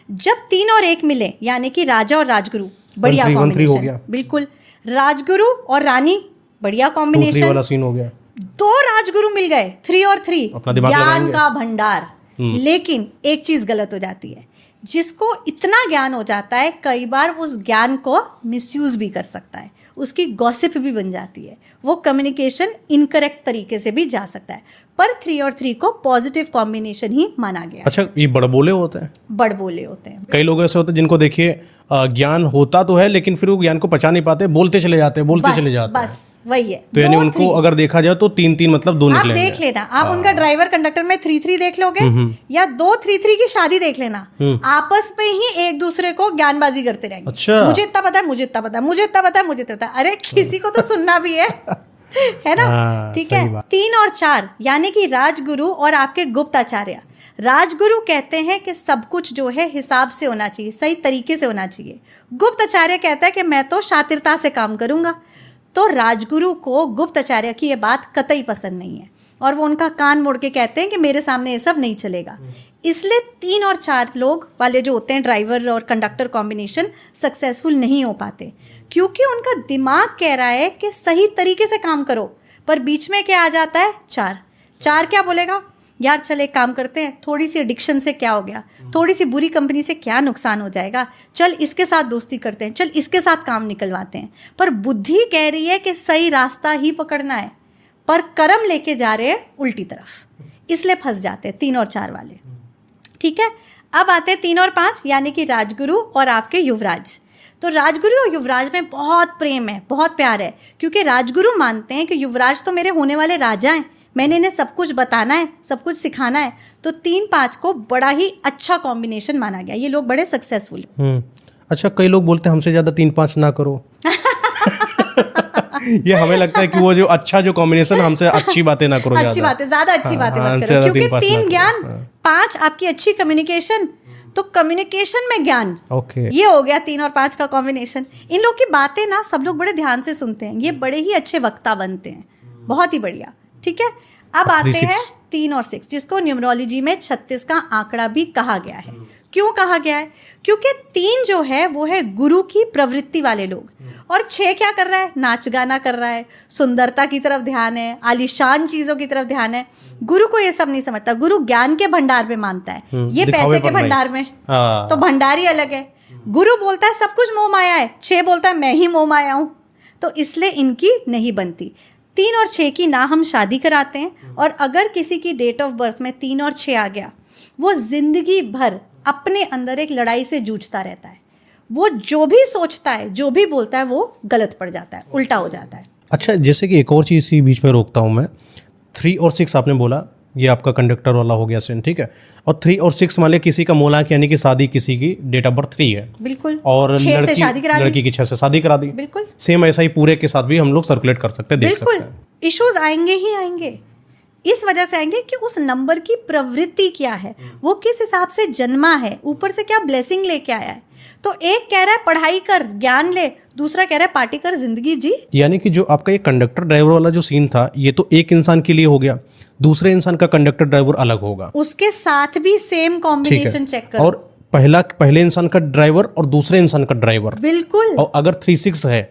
जब 3 और 1 मिले, यानी कि राजा और राजगुरु, बढ़िया कॉम्बिनेशन। बिल्कुल, राजगुरु और रानी, बढ़िया कॉम्बिनेशन वाला सीन हो गया। 2 राजगुरु मिल गए, 3 और 3, ज्ञान का भंडार। लेकिन एक चीज गलत हो जाती है, जिसको इतना ज्ञान हो जाता है कई बार उस ज्ञान को मिसयूज भी कर सकता है, उसकी गॉसिप भी बन जाती है, वो कम्युनिकेशन इनकरेक्ट तरीके से भी जा सकता है। पर 3 और 3 को पॉजिटिव कॉम्बिनेशन ही माना गया। अच्छा, ये बड़बोले होते हैं? बड़बोले होते हैं। कई लोग ऐसे होते हैं जिनको देखिए ज्ञान होता तो है, लेकिन फिर वो ज्ञान को पचा नहीं पाते, बोलते चले जाते हैं, बोलते चले जाते हैं। बस वही है। तो यानी उनको अगर देखा जाए तो 3-3 मतलब 2 निकलेंगे। आप देख लेना, आप उनका ड्राइवर कंडक्टर में 3-3 देख लोगे, या 2-3-3 की शादी देख लेना, आपस में ही एक दूसरे को ज्ञानबाजी करते रहेंगे। अच्छा, मुझे इतना पता है, मुझे इतना पता है, मुझे इतना पता है, मुझे इतना पता है। अरे किसी को तो सुनना भी है है ना? ठीक है। 3 और 4 यानी कि राजगुरु और आपके गुप्ताचार्य। राजगुरु कहते हैं कि सब कुछ जो है हिसाब से होना चाहिए, सही तरीके से होना चाहिए। गुप्ताचार्य कहता है कि मैं तो शातिरता से काम करूंगा। तो राजगुरु को गुप्ताचार्य की ये बात कतई पसंद नहीं है, और वो उनका कान मोड़ के कहते हैं कि मेरे सामने ये सब नहीं चलेगा। इसलिए 3 और 4 लोग वाले जो होते हैं, ड्राइवर और कंडक्टर कॉम्बिनेशन, सक्सेसफुल नहीं हो पाते, क्योंकि उनका दिमाग कह रहा है कि सही तरीके से काम करो, पर बीच में क्या आ जाता है? 4 क्या बोलेगा? यार चल एक काम करते हैं, थोड़ी सी एडिक्शन से क्या हो गया, थोड़ी सी बुरी कंपनी से क्या नुकसान हो जाएगा, चल इसके साथ दोस्ती करते हैं, चल इसके साथ काम निकलवाते हैं। पर बुद्धि कह रही है कि सही रास्ता ही पकड़ना है, पर कर्म लेके जा रहे हैं उल्टी तरफ, इसलिए फंस जाते हैं 3 और 4 वाले। ठीक है, अब आते हैं 3 और 5 यानी कि राजगुरु और आपके युवराज। तो राजगुरु और युवराज में बहुत प्रेम है, बहुत प्यार है, क्योंकि राजगुरु मानते हैं कि युवराज तो मेरे होने वाले राजा हैं, मैंने इन्हें सब कुछ बताना है, सब कुछ सिखाना है। तो 3-5 को बड़ा ही अच्छा कॉम्बिनेशन माना गया, ये लोग बड़े सक्सेसफुल। अच्छा, कई लोग बोलते हैं हमसे ज़्यादा 3-5 ना करो। ये हमें लगता है कि वो जो अच्छा जो कॉम्बिनेशन, हमसे अच्छी बातें ना करो, अच्छी बातें, ज़्यादा अच्छी बातें मत करो, क्योंकि 3 ज्ञान, 5 आपकी अच्छी कम्युनिकेशन, तो कम्युनिकेशन में ज्ञान, ओके, ये हो गया 3 और 5 का कॉम्बिनेशन। इन लोग की बातें ना सब लोग बड़े ध्यान से सुनते हैं, ये बड़े ही अच्छे वक्ता बनते हैं, बहुत ही बढ़िया। ठीक है, अब आते हैं 3 और 6, जिसको न्यूमरोलॉजी में 36 का आंकड़ा भी कहा गया है। क्यों कहा गया है? क्योंकि 3 जो है वो है गुरु की प्रवृत्ति वाले लोग, और 6 क्या कर रहा है? नाच गाना कर रहा है, सुंदरता की तरफ ध्यान है, आलीशान चीजों की तरफ ध्यान है। गुरु को ये सब नहीं समझता, गुरु ज्ञान के भंडार में मानता है, ये पैसे के भंडार में, तो भंडार ही अलग है। गुरु बोलता है सब कुछ मोह माया है, 6 बोलता है मैं ही मोह माया हूं, तो इसलिए इनकी नहीं बनती। 3 और 6 की ना हम शादी कराते हैं, और अगर किसी की डेट ऑफ बर्थ में 3 और 6 आ गया, वो जिंदगी भर अपने अंदर एक लड़ाई से जूझता रहता है। वो जो भी सोचता है, जो भी बोलता है, वो गलत पड़ जाता है, उल्टा हो जाता है। अच्छा, जैसे कि एक और चीज़ इसी बीच में रोकता हूँ मैं, 3 और 6 आपने बोला, ये आपका कंडक्टर वाला हो गया सीन, ठीक है। और 3 और 6 मान लिया किसी का मोलाक यानी कि शादी, किसी की डेट ऑफ बर्थ 3 है, बिल्कुल, और 6 से शादी करा दी, लड़की की 6 से शादी करा दी, बिल्कुल सेम ऐसा ही पूरे के साथ भी हम लोग सर्कुलेट कर सकते हैं, देख सकते हैं। बिल्कुल, इश्यूज आएंगे ही आएंगे, इस वजह से आएंगे कि उस नंबर की प्रवृत्ति क्या है, वो किस हिसाब से जन्मा है, ऊपर से क्या ब्लेसिंग लेके आया है। तो एक कह रहा है पढ़ाई कर, ज्ञान ले, दूसरा कह रहा है पार्टी कर, जिंदगी जी। यानी कि जो आपका ये कंडक्टर ड्राइवर वाला जो सीन था, ये तो एक इंसान के लिए हो गया, दूसरे इंसान का कंडक्टर ड्राइवर अलग होगा, उसके साथ भी सेम कॉम्बिनेशन चेक करो, और पहले इंसान का ड्राइवर और दूसरे इंसान का ड्राइवर, बिल्कुल, और अगर 3-6 है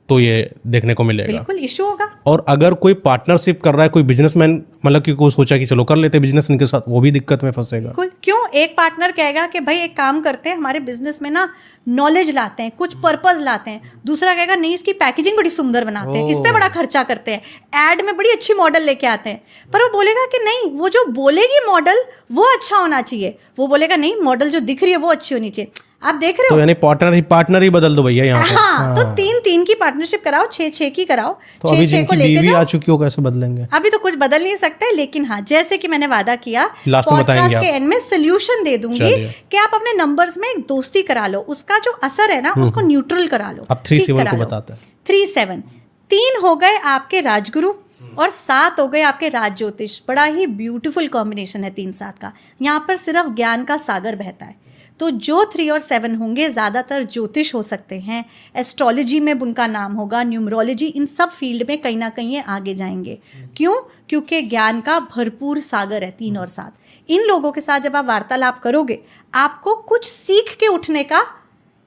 तो ये देखने को मिलेगा, बिल्कुल इशू होगा। और अगर कोई पार्टनरशिप कर रहा है, कोई बिजनेसमैन, मतलब कि कोई सोचा कि चलो कर लेते बिजनेस इनके साथ, वो भी दिक्कत में फंसेगा। बिल्कुल, क्यों? एक पार्टनर कहेगा कि भाई एक काम करते हैं, हमारे बिजनेस में ना नॉलेज लाते हैं, कुछ पर्पस लाते हैं। दूसरा कहेगा नहीं, इसकी पैकेजिंग बड़ी सुंदर बनाते हैं, इस पे बड़ा खर्चा करते हैं, ऐड में बड़ी अच्छी मॉडल लेके आते हैं। पर वो बोलेगा कि नहीं, वो जो बोलेगी मॉडल वो अच्छा होना चाहिए, वो बोलेगा नहीं, मॉडल जो दिख रही है वो अच्छी होनी चाहिए। आप देख रहे हो, तो यानी पार्टनर ही बदल दो भैया यहाँ पे। हाँ, तो 3-3 की पार्टनरशिप कराओ, 6-6 की कराओ, तो अभी 6-6 को जिनकी लेके बीवी जाओ। आ चुकी हो कैसे बदलेंगे? अभी तो कुछ बदल नहीं सकते, लेकिन हाँ, जैसे कि मैंने वादा किया, लास्ट में बताएंगे पॉडकास्ट के एंड में सोल्यूशन दे दूंगी चलिए। कि आप अपने नंबर्स में एक दोस्ती करा लो, उसका जो असर है ना उसको न्यूट्रल करा लो। अब 3-7 को बताते हैं। 3-7, 3 हो गए आपके राजगुरु और 7 हो गए आपके राज ज्योतिष। बड़ा ही ब्यूटीफुल कॉम्बिनेशन है 3-7 का। यहाँ पर सिर्फ ज्ञान का सागर बहता है। तो जो 3 और 7 होंगे ज़्यादातर ज्योतिष हो सकते हैं, एस्ट्रोलॉजी में उनका नाम होगा, न्यूमरोलॉजी, इन सब फील्ड में कहीं ना कहीं ये आगे जाएंगे। क्यों? क्योंकि ज्ञान का भरपूर सागर है 3 और 7। इन लोगों के साथ जब आप वार्तालाप करोगे, आपको कुछ सीख के उठने का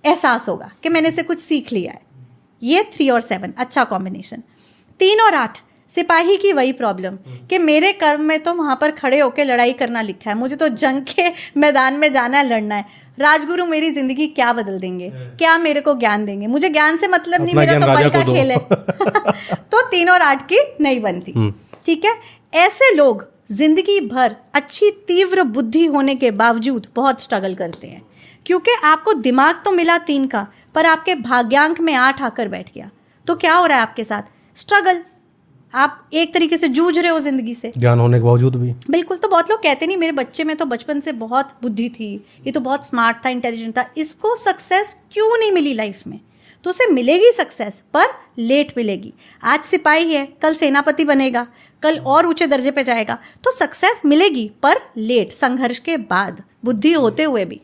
एहसास होगा कि मैंने से कुछ सीख लिया है। ये 3 और 7 अच्छा कॉम्बिनेशन। 3 और 8 सिपाही की वही प्रॉब्लम कि मेरे कर्म में तो वहाँ पर खड़े होकर लड़ाई करना लिखा है, मुझे तो जंग के मैदान में जाना है, लड़ना है। राजगुरु मेरी जिंदगी क्या बदल देंगे, क्या मेरे को ज्ञान देंगे? मुझे ज्ञान से मतलब नहीं, मेरा तो बल का खेल है। तो 3 और 8 की नहीं बनती। ठीक है, ऐसे लोग जिंदगी भर अच्छी तीव्र बुद्धि होने के बावजूद बहुत स्ट्रगल करते हैं, क्योंकि आपको दिमाग तो मिला 3 का, पर आपके भाग्यांक में 8 आकर बैठ गया। तो क्या हो रहा है आपके साथ? स्ट्रगल। आप एक तरीके से जूझ रहे हो जिंदगी से, ज्ञान होने के बावजूद भी। बिल्कुल। तो बहुत लोग कहते नहीं, मेरे बच्चे में तो बचपन से बहुत बुद्धि थी, ये तो बहुत स्मार्ट था, इंटेलिजेंट था, इसको सक्सेस क्यों नहीं मिली लाइफ में? तो उसे मिलेगी सक्सेस, पर लेट मिलेगी। आज सिपाही है, कल सेनापति बनेगा, कल और ऊंचे दर्जे पे जाएगा, तो सक्सेस मिलेगी पर लेट, संघर्ष के बाद, बुद्धि होते हुए भी।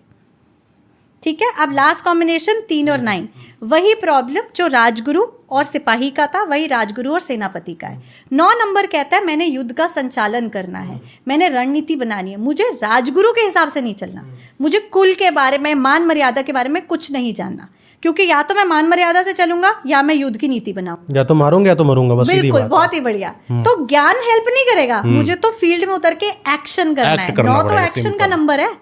ठीक है, अब लास्ट कॉम्बिनेशन 3 और 9, वही प्रॉब्लम जो राजगुरु और सिपाही का था, वही राजगुरु और सेनापति का है। 9 नंबर कहता है मैंने युद्ध का संचालन करना है, मैंने रणनीति बनानी है, मुझे राजगुरु के हिसाब से नहीं चलना, मुझे कुल के बारे में, मान मर्यादा के बारे में कुछ नहीं जानना, क्योंकि या तो मैं मान मर्यादा से चलूंगा या मैं युद्ध की नीति बनाऊं, या तो मारूंगा या तो मरूंगा, बस सीधी बिल्कुल। बात। बहुत ही बढ़िया। तो ज्ञान हेल्प नहीं करेगा, मुझे तो फील्ड में उतर के एक्शन करना है। 9 तो एक्शन का नंबर है,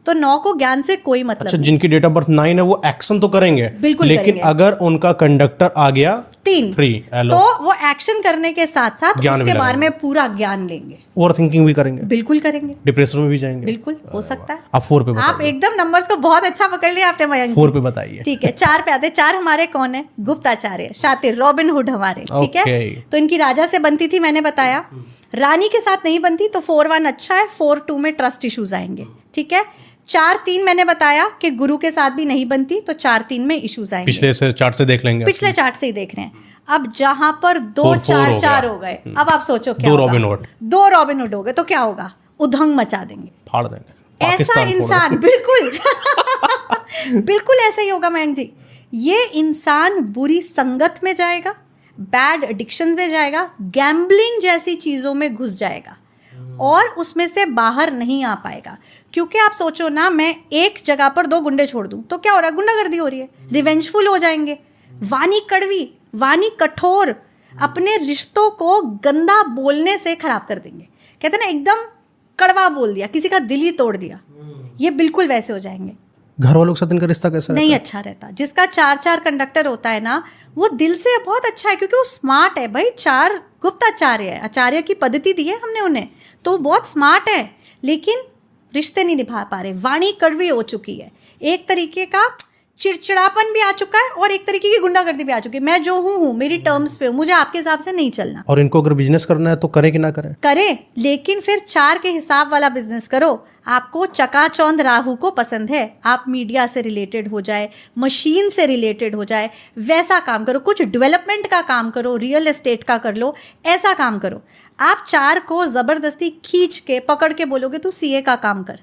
तो 9 को ज्ञान से कोई मतलब अच्छा, जिनकी डेट ऑफ बर्थ 9 है वो एक्शन तो करेंगे, बिल्कुल लेकिन करेंगे। अगर उनका कंडक्टर आ गया 3 3 तो वो एक्शन करने के साथ साथ ज्ञान भी उसके बारे लगाएंगे। में पूरा ज्ञान लेंगे, ओवर थिंकिंग भी करेंगे, बिल्कुल करेंगे, डिप्रेशन में भी जाएंगे। बिल्कुल हो सकता है। आप 4 पे आप बताइए। एकदम नंबर्स को बहुत अच्छा पकड़ लिया आपने मयंक 4 जी। पे बताइए। ठीक है, 4 पे आते। 4 हमारे कौन है? गुप्ताचार्य, शातिर, रॉबिन हुड हमारे, ठीक है। Okay. तो इनकी राजा से बनती थी, मैंने बताया। रानी के साथ नहीं बनती तो 4-1 अच्छा है, 4-2 में ट्रस्ट इश्यूज आएंगे, ठीक है। 4-3 मैंने बताया कि गुरु के साथ भी नहीं बनती तो 4-3 में इश्यूज आएंगे। पिछले से चार्ट से देख लेंगे। पिछले चार्ट से ही देख रहे हैं। अब जहां पर 2 4-4 4 4 हो हो गए, अब आप सोचो क्या 2 होगा? Robin hood. 2 रॉबिन हुड हो गए तो क्या होगा? उधंग मचा देंगे, फाड़ देंगे ऐसा पाकिस्तान फोड़ इंसान, बिल्कुल बिल्कुल ऐसा ही होगा मयंक जी। ये इंसान बुरी संगत में जाएगा, बैड एडिक्शंस में जाएगा, गैम्बलिंग जैसी चीज़ों में घुस जाएगा और उसमें से बाहर नहीं आ पाएगा। क्योंकि आप सोचो ना, मैं एक जगह पर 2 गुंडे छोड़ दूं तो क्या हो रहा है? गुंडागर्दी हो रही है, रिवेंजफुल हो जाएंगे, वाणी कड़वी, वाणी कठोर, अपने रिश्तों को गंदा बोलने से खराब कर देंगे। कहते हैं ना, एकदम कड़वा बोल दिया, किसी का दिल ही तोड़ दिया, ये बिल्कुल वैसे हो जाएंगे। घर वालों के साथ इनका रिश्ता कैसा नहीं रहता है? अच्छा रहता। जिसका 4-4 कंडक्टर होता है ना, वो दिल से बहुत अच्छा है, क्योंकि वो स्मार्ट है भाई। 4 गुप्ताचार्य है, आचार्य की पद्धति दी है हमने उन्हें, तो वो बहुत स्मार्ट है, लेकिन रिश्ते नहीं निभा पा रहे, वाणी कड़वी हो चुकी है, एक तरीके का चिड़चिड़ापन भी आ चुका है और एक तरीके की गुंडागर्दी भी आ चुकी है। मैं जो हूँ मेरी टर्म्स पे हूँ, मुझे आपके हिसाब से नहीं चलना। और इनको अगर बिजनेस करना है तो करे कि ना करे? करे, लेकिन फिर 4 के हिसाब वाला बिजनेस करो। आपको चकाचौंध राहु को पसंद है, आप मीडिया से रिलेटेड हो जाए, मशीन से रिलेटेड हो जाए, वैसा काम करो। कुछ डेवलपमेंट का काम करो, रियल एस्टेट का कर लो, ऐसा काम करो। आप 4 को ज़बरदस्ती खींच के पकड़ के बोलोगे तू सीए का काम कर,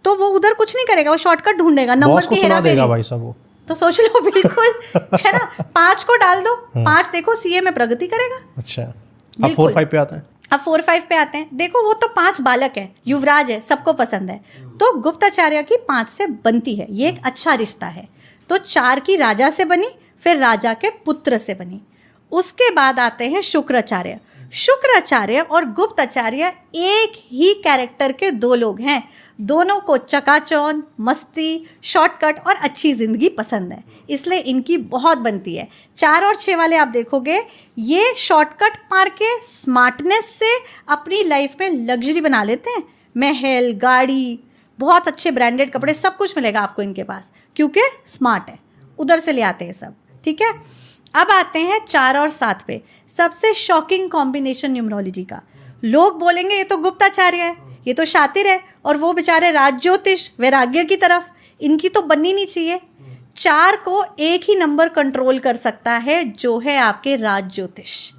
तो वो उधर कुछ नहीं करेगा, वो शॉर्टकट ढूंढेगा, बॉस नंबर्स को की सुना हेराफेरी। देगा भाई साहब वो। तो सोच लो, बिल्कुल है ना। 5 को डाल दो, 5 देखो सीए में प्रगति करेगा। अच्छा, अब बिल्कुल। 4-5 पे आते हैं। अब 4-5 पे आते हैं। देखो वो तो 5 बालक है, युवराज है, सबको पसंद है, तो गुप्ताचार्य की 5 से बनती है, ये एक अच्छा रिश्ता है। तो 4 की राजा से बनी, फिर राजा के पुत्र से बनी। उसके बाद आते हैं शुक्राचार्य। शुक्राचार्य और गुप्ताचार्य एक ही कैरेक्टर के 2 लोग हैं। दोनों को चकाचौंध, मस्ती, शॉर्टकट और अच्छी ज़िंदगी पसंद है, इसलिए इनकी बहुत बनती है। 4 और 6 वाले आप देखोगे, ये शॉर्टकट मार के स्मार्टनेस से अपनी लाइफ में लग्जरी बना लेते हैं। महल, गाड़ी, बहुत अच्छे ब्रांडेड कपड़े, सब कुछ मिलेगा आपको इनके पास, क्योंकि स्मार्ट है, उधर से ले आते हैं सब, ठीक है। अब आते हैं 4 और 7 पे। सबसे शॉकिंग कॉम्बिनेशन न्यूमरोलॉजी का। लोग बोलेंगे ये तो गुप्ताचार्य है, ये तो शातिर है, और वो बेचारे राज ज्योतिष, वैराग्य की तरफ, इनकी तो बननी नहीं चाहिए। 4 को एक ही नंबर कंट्रोल कर सकता है, जो है आपके राज ज्योतिष।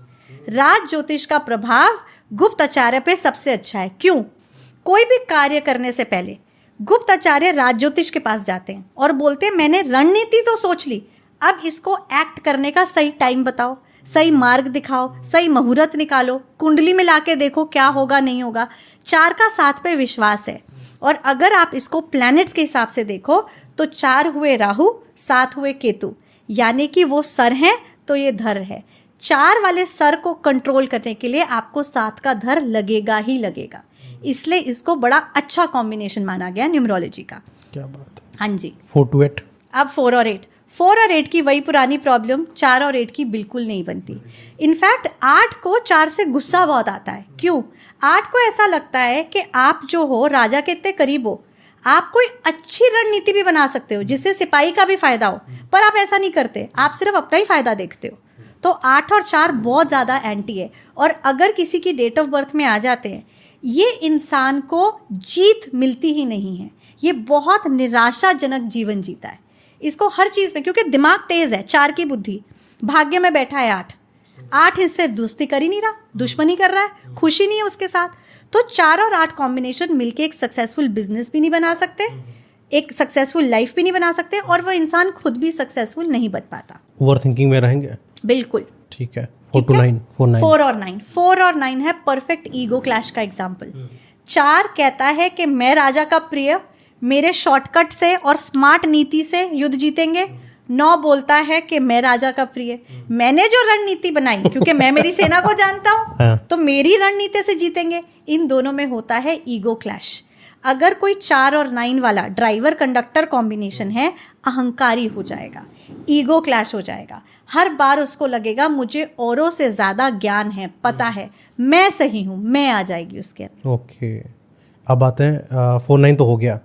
राज ज्योतिष का प्रभाव गुप्ताचार्य पे सबसे अच्छा है। क्यों? कोई भी कार्य करने से पहले गुप्ताचार्य राज ज्योतिष के पास जाते हैं और बोलते हैं मैंने रणनीति तो सोच ली, अब इसको एक्ट करने का सही टाइम बताओ, सही मार्ग दिखाओ, सही मुहूर्त निकालो, कुंडली में लाके देखो क्या होगा नहीं होगा। 4 का 7 पे विश्वास है, और अगर आप इसको प्लैनेट्स के हिसाब से देखो तो 4 हुए राहु, 7 हुए केतु, यानी कि वो सर हैं तो ये धर है। 4 वाले सर को कंट्रोल करने के लिए आपको 7 का धर लगेगा ही लगेगा, इसलिए इसको बड़ा अच्छा कॉम्बिनेशन माना गया न्यूमरोलॉजी का। क्या बात है। हाँ जी। 4 to 8। अब 4 और 8, 4 और 8 की वही पुरानी प्रॉब्लम 4 और 8 की बिल्कुल नहीं बनती। इनफैक्ट 8 को 4 से गुस्सा बहुत आता है। क्यों? 8 को ऐसा लगता है कि आप जो हो राजा के इतने करीब हो, आप कोई अच्छी रणनीति भी बना सकते हो जिससे सिपाही का भी फायदा हो, पर आप ऐसा नहीं करते, आप सिर्फ अपना ही फायदा देखते हो। तो 8 और 4 बहुत ज़्यादा एंटी है, और अगर किसी की डेट ऑफ बर्थ में आ जाते हैं, ये इंसान को जीत मिलती ही नहीं है, ये बहुत निराशाजनक जीवन जीता है। इसको हर चीज़ में, क्योंकि दिमाग तेज़ है, 4 की बुद्धि, भाग्य में बैठा है 8 इससे दोस्ती कर ही नहीं रहा, दुश्मनी कर रहा है, खुशी नहीं है उसके साथ। तो 4 और 8 कॉम्बिनेशन मिलके एक सक्सेसफुल बिजनेस भी नहीं बना सकते, एक सक्सेसफुल लाइफ भी नहीं बना सकते, और वो इंसान खुद भी सक्सेसफुल नहीं बन पाता। ओवर थिंकिंग में रहेंगे। बिल्कुल। ठीक है। 4 to 9, 4 4 और 9 है परफेक्ट ईगो क्लैश का एग्जाम्पल। 4 कहता है कि मैं राजा का प्रिय, मेरे शॉर्टकट से और स्मार्ट नीति से युद्ध जीतेंगे। 9 बोलता है कि मैं राजा का प्रिय, मैंने जो रणनीति बनाई, क्योंकि मैं मेरी सेना को जानता हूँ, हाँ। तो मेरी रणनीति से जीतेंगे। इन दोनों में होता है ईगो क्लैश। अगर कोई 4 और 9 वाला ड्राइवर कंडक्टर कॉम्बिनेशन है, अहंकारी हो जाएगा, ईगो क्लैश हो जाएगा, हर बार उसको लगेगा मुझे औरों से ज़्यादा ज्ञान है, पता है, मैं सही हूँ, मैं आ जाएगी उसके अंदर। ओके, अब आते हैं 4 9 तो हो गया,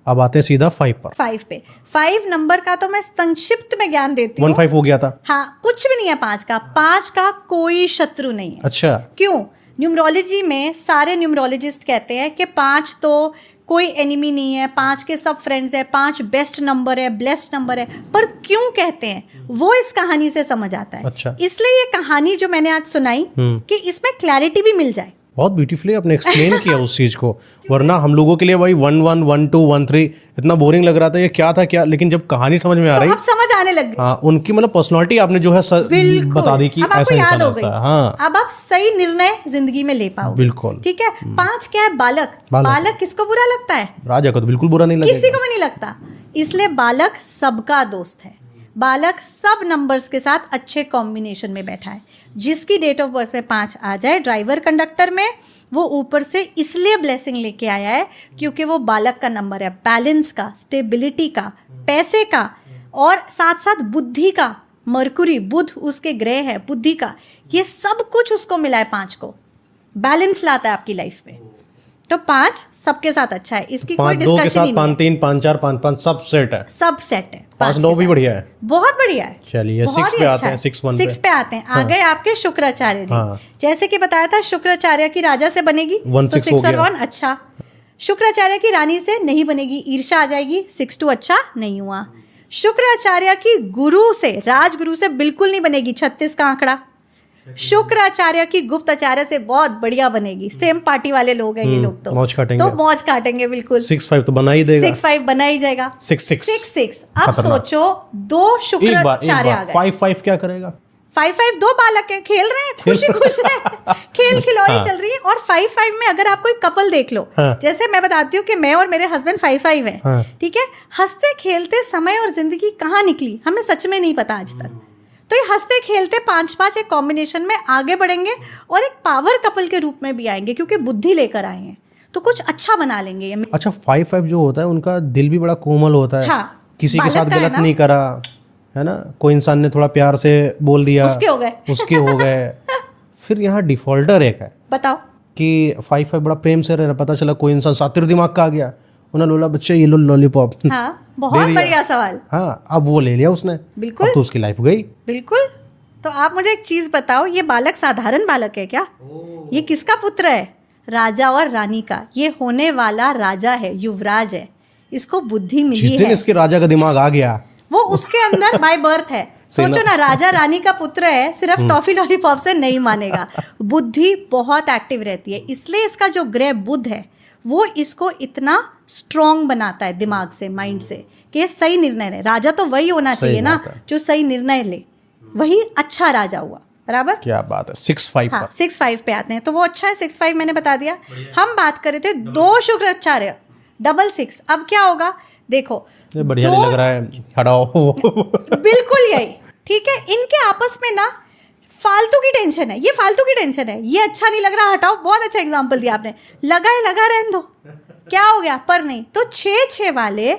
अब आते हैं सीधा 5 पर। 5 पे, 5 नंबर का तो मैं संक्षिप्त में ज्ञान देती हूँ। 1 5 हो गया था। हाँ, कुछ भी नहीं है 5 का, 5 का कोई शत्रु नहीं है। अच्छा, क्यों? न्यूमरोलॉजी में सारे न्यूमरोलॉजिस्ट कहते हैं कि 5 तो कोई एनिमी नहीं है, 5 के सब फ्रेंड्स है, 5 बेस्ट नंबर है, ब्लेस्ड नंबर है। पर क्यों कहते हैं वो इस कहानी से समझ आता है। अच्छा। इसलिए ये कहानी जो मैंने आज सुनाई कि इसमें क्लैरिटी भी मिल जाए। बहुत ब्यूटीफुली आपने एक्सप्लेन किया उस चीज़ को, वरना हम लोगों के लिए वही 1 1 1 2 1 3 इतना बोरिंग लग रहा था, ये क्या था क्या, लेकिन जब कहानी समझ में आ तो रही, अब समझ आने लग गई। हाँ, उनकी मतलब पर्सनालिटी आपने जो है बिल्कुल बता दी कि अब आपको ऐसा याद इंसान हो ऐसा गई। है। हाँ, अब आप सही निर्णय जिंदगी में ले पाओगे। बिल्कुल। ठीक है। 5 क्या है? बालक। बालक किसको बुरा लगता है? राजा को तो बिल्कुल बुरा नहीं किसी लगेगा। को भी नहीं लगता। इसलिए बालक सबका दोस्त है। बालक सब नंबर्स के साथ अच्छे कॉम्बिनेशन में बैठा है। जिसकी डेट ऑफ बर्थ में 5 आ जाए ड्राइवर कंडक्टर में, वो ऊपर से इसलिए ब्लेसिंग लेके आया है क्योंकि वो बालक का नंबर है, बैलेंस का, स्टेबिलिटी का, पैसे का, और साथ साथ बुद्धि का। मरकुरी, बुध उसके ग्रह है, बुद्धि का, ये सब कुछ उसको मिला है। 5 को बैलेंस लाता है आपकी लाइफ में। तो 5 सबके साथ अच्छा है, इसकी कोई 5 2 के डिस्कशन साथ ही 5 नहीं 3 5 4 5 5 सब सेट है। है। सब सेट है। 5 के 9 भी साथ। बढ़िया है। बहुत बढ़िया है। चलिए, बहुत 6 ही पे अच्छा आते हैं, है। 6 1 6 पे आते हैं। आ गए आपके शुक्राचार्य जी। हाँ। जैसे कि बताया था शुक्राचार्य की राजा से बनेगी, 1 तो 6 6 हो और गया। 1 अच्छा। शुक्राचार्य की रानी से नहीं बनेगी, ईर्ष्या आ जाएगी, 6 2 अच्छा नहीं हुआ। शुक्राचार्य की गुरु से, राजगुरु से बिल्कुल नहीं बनेगी, 36 का आंकड़ा। शुक्राचार्य की गुप्ताचार्य से बहुत बढ़िया बनेगी। सेम पार्टी वाले लोग हैं ये लोग, तो मौज काटेंगे। तो मौज काटेंगे बिल्कुल। 6 5 तो बना ही देगा। 6 5 बना ही जाएगा। 6 6 6 अब खतरनाक। सोचो 2 एक बार शुक्राचार्य आ गए। 5 5 क्या करेगा? 5 5 2 बालक हैं, खेल रहे हैं, खुशी खुश है, खेल खिलौनी हाँ। चल रही है। और 5 5 में अगर आप कोई कपल देख लो, हाँ। जैसे मैं बताती हूँ कि मैं और मेरे हस्बैंड 5 5 हैं, हाँ। ठीक है। हंसते खेलते समय और जिंदगी कहाँ निकली हमें सच में नहीं पता आज तक। तो ये हंसते खेलते 5 5 एक कॉम्बिनेशन में आगे बढ़ेंगे और एक पावर कपल के रूप में भी आएंगे, क्योंकि बुद्धि लेकर आए हैं, तो कुछ अच्छा बना लेंगे ये। अच्छा, 5 5 जो होता है उनका दिल भी बड़ा कोमल होता है। हाँ, किसी के बालक साथ का है गलत ना? नहीं करा, है ना, कोई इंसान ने थोड़ा प्यार से बोल दिया, उसके हो गए। उसके हो गए। फिर यहाँ डिफॉल्टर एक है बताओ। कि 5 5 बड़ा प्रेम से रह रहा, पता चला कोई इंसान सातिर दिमाग का आ गया, उन्होंने बोला बच्चे ये लो लॉलीपॉप। हाँ, दे बहुत दिया। बढ़िया सवाल। हाँ, अब वो ले लिया उसने, बिल्कुल। अब तो उसकी लाइफ गई। बिल्कुल। तो आप मुझे एक चीज बताओ, ये बालक साधारण बालक है क्या? ये किसका पुत्र है? राजा और रानी का। ये होने वाला राजा है, युवराज है। इसको बुद्धि जिस मिली दिन है, इसके राजा का दिमाग आ गया, वो उसके अंदर बाय बर्थ है। सोचो ना, राजा रानी का पुत्र है, सिर्फ टॉफी लॉलीपॉप से नहीं मानेगा। बुद्धि बहुत एक्टिव रहती है, इसलिए इसका जो ग्रह बुध है वो इसको इतना स्ट्रॉन्ग बनाता है दिमाग से, माइंड से, कि ये सही निर्णय ले। राजा तो वही होना सही चाहिए ना बात है। जो सही निर्णय ले, वही अच्छा राजा हुआ। बराबर। क्या बात है। 6 5 हाँ, पर 6 5 पे आते हैं, तो वो अच्छा है। 6 5 मैंने बता दिया। हम बात कर रहे थे 2 शुक्राचार्य, डबल 6। अब क्या होगा देखो, ये बढ़िया नहीं लग रहा है, हटाओ। बिल्कुल यही ठीक है। इनके आपस में ना फालतू की टेंशन है, ये फालतू की टेंशन है, ये अच्छा नहीं लग रहा, हटाओ। बहुत अच्छा एग्जांपल दिया आपने, लगा है लगा, रहने दो, क्या हो गया। पर नहीं, तो 6 6 वाले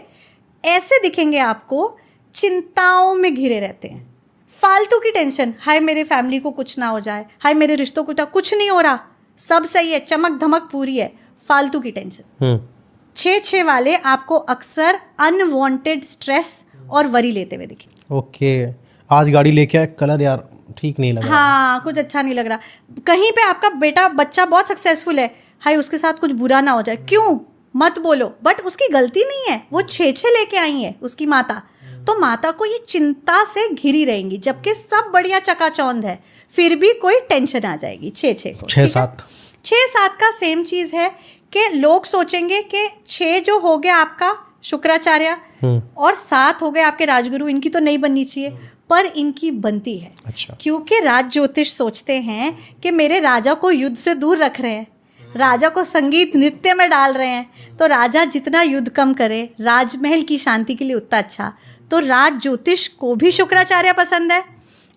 ऐसे दिखेंगे आपको, चिंताओं में घिरे रहते हैं, फालतू की टेंशन। हाय मेरे फैमिली को कुछ ना हो जाए, हाय मेरे रिश्तों को कुछ नहीं हो रहा, सब सही है, चमक धमक पूरी है, फालतू की टेंशन। 6 6 वाले आपको अक्सर अनवांटेड स्ट्रेस और वरी लेते हुए दिखे। ओके, आज गाड़ी लेके आए, कलर यार ठीक नहीं लग रहा। हाँ, कुछ अच्छा नहीं लग रहा। कहीं पे आपका बेटा बच्चा बहुत सक्सेसफुल है, हाय उसके साथ कुछ बुरा ना हो जाए, क्यों मत बोलो। बट उसकी गलती नहीं है, वो 6 6 लेके आई है उसकी माता, तो माता को ये चिंता से घिरी रहेंगी, जबकि सब बढ़िया चकाचौंध है, फिर भी कोई टेंशन आ जाएगी 6 6 को। 6 7 6 7 का सेम चीज है कि लोग सोचेंगे कि 6 जो हो गया आपका शुक्राचार्य और 7 हो गए आपके राजगुरु, इनकी तो नहीं बननी चाहिए, पर इनकी बनती है। अच्छा। क्योंकि राज ज्योतिष सोचते हैं कि मेरे राजा को युद्ध से दूर रख रहे हैं, राजा को संगीत नृत्य में डाल रहे हैं, तो राजा जितना युद्ध कम करे, राजमहल की शांति के लिए उतना अच्छा। तो राज ज्योतिष को भी शुक्राचार्य पसंद है।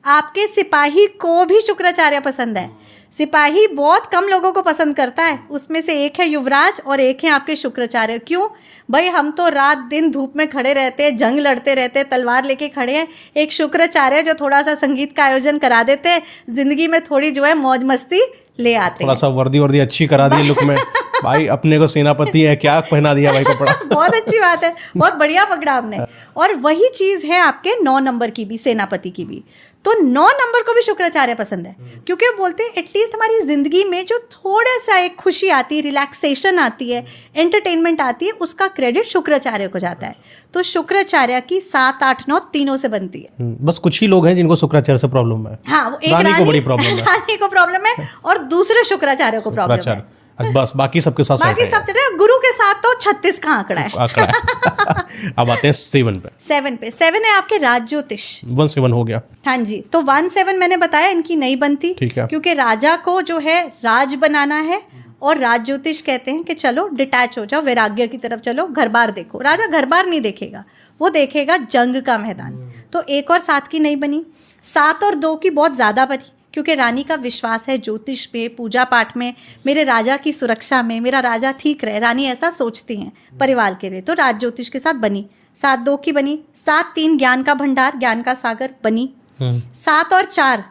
आपके सिपाही को भी शुक्राचार्य पसंद है। सिपाही बहुत कम लोगों को पसंद करता है, उसमें से एक है युवराज और एक है आपके शुक्राचार्य। क्यों भाई, हम तो रात दिन धूप में खड़े रहते हैं, जंग लड़ते रहते हैं, तलवार लेके खड़े हैं। एक शुक्राचार्य जो थोड़ा सा संगीत का आयोजन करा देते हैं, जिंदगी में थोड़ी जो है मौज मस्ती ले आते थोड़ा हैं। सा वर्दी अच्छी करा दी लुक में। भाई अपने को सेनापति है, क्या पहना दिया भाई कपड़ा। बहुत अच्छी बात है, बहुत बढ़िया पकड़ा आपने। और वही चीज़ है आपके 9 नंबर की भी, सेनापति की भी। तो 9 नंबर को भी शुक्राचार्य पसंद है, क्योंकि वो बोलते हैं एटलीस्ट हमारी ज़िंदगी में जो थोड़ा सा एक खुशी आती है, रिलैक्सेशन आती है, एंटरटेनमेंट आती है, उसका क्रेडिट शुक्राचार्य को जाता है। तो शुक्राचार्य की 7, 8, 9 तीनों से बनती है। बस कुछ ही लोग हैं जिनको शुक्राचार्य से प्रॉब्लम है। हाँ, वो एक रानी को बड़ी प्रॉब्लम है। रानी को प्रॉब्लम है और दूसरे शुक्राचार्य को प्रॉब्लम है। शुक्राचार्य बस, बाकी सबके साथ बाकी सब चल रहा है। गुरु के साथ तो 36 का आंकड़ा है। आंकड़ा है। अब आते हैं 7 पे। 7 है आपके राज ज्योतिष। 17 हो गया। हाँ जी, तो 17 मैंने बताया इनकी नहीं बनती, ठीक है। क्योंकि राजा को जो है राज बनाना है, और राज ज्योतिष कहते हैं कि चलो डिटैच हो जाओ, वैराग्य की तरफ चलो, घर बार देखो। राजा घर बार नहीं देखेगा, वो देखेगा जंग का मैदान। तो 1 और 7 की नहीं बनी। 7 और 2 की बहुत ज़्यादा बनी, क्योंकि रानी का विश्वास है ज्योतिष में, पूजा पाठ में, मेरे राजा की सुरक्षा में, मेरा राजा ठीक रहे, रानी ऐसा सोचती हैं परिवार के लिए। तो राज ज्योतिष के साथ बनी। 7-2 की बनी। 7-3 ज्ञान का भंडार, ज्ञान का सागर बनी। 7 और 4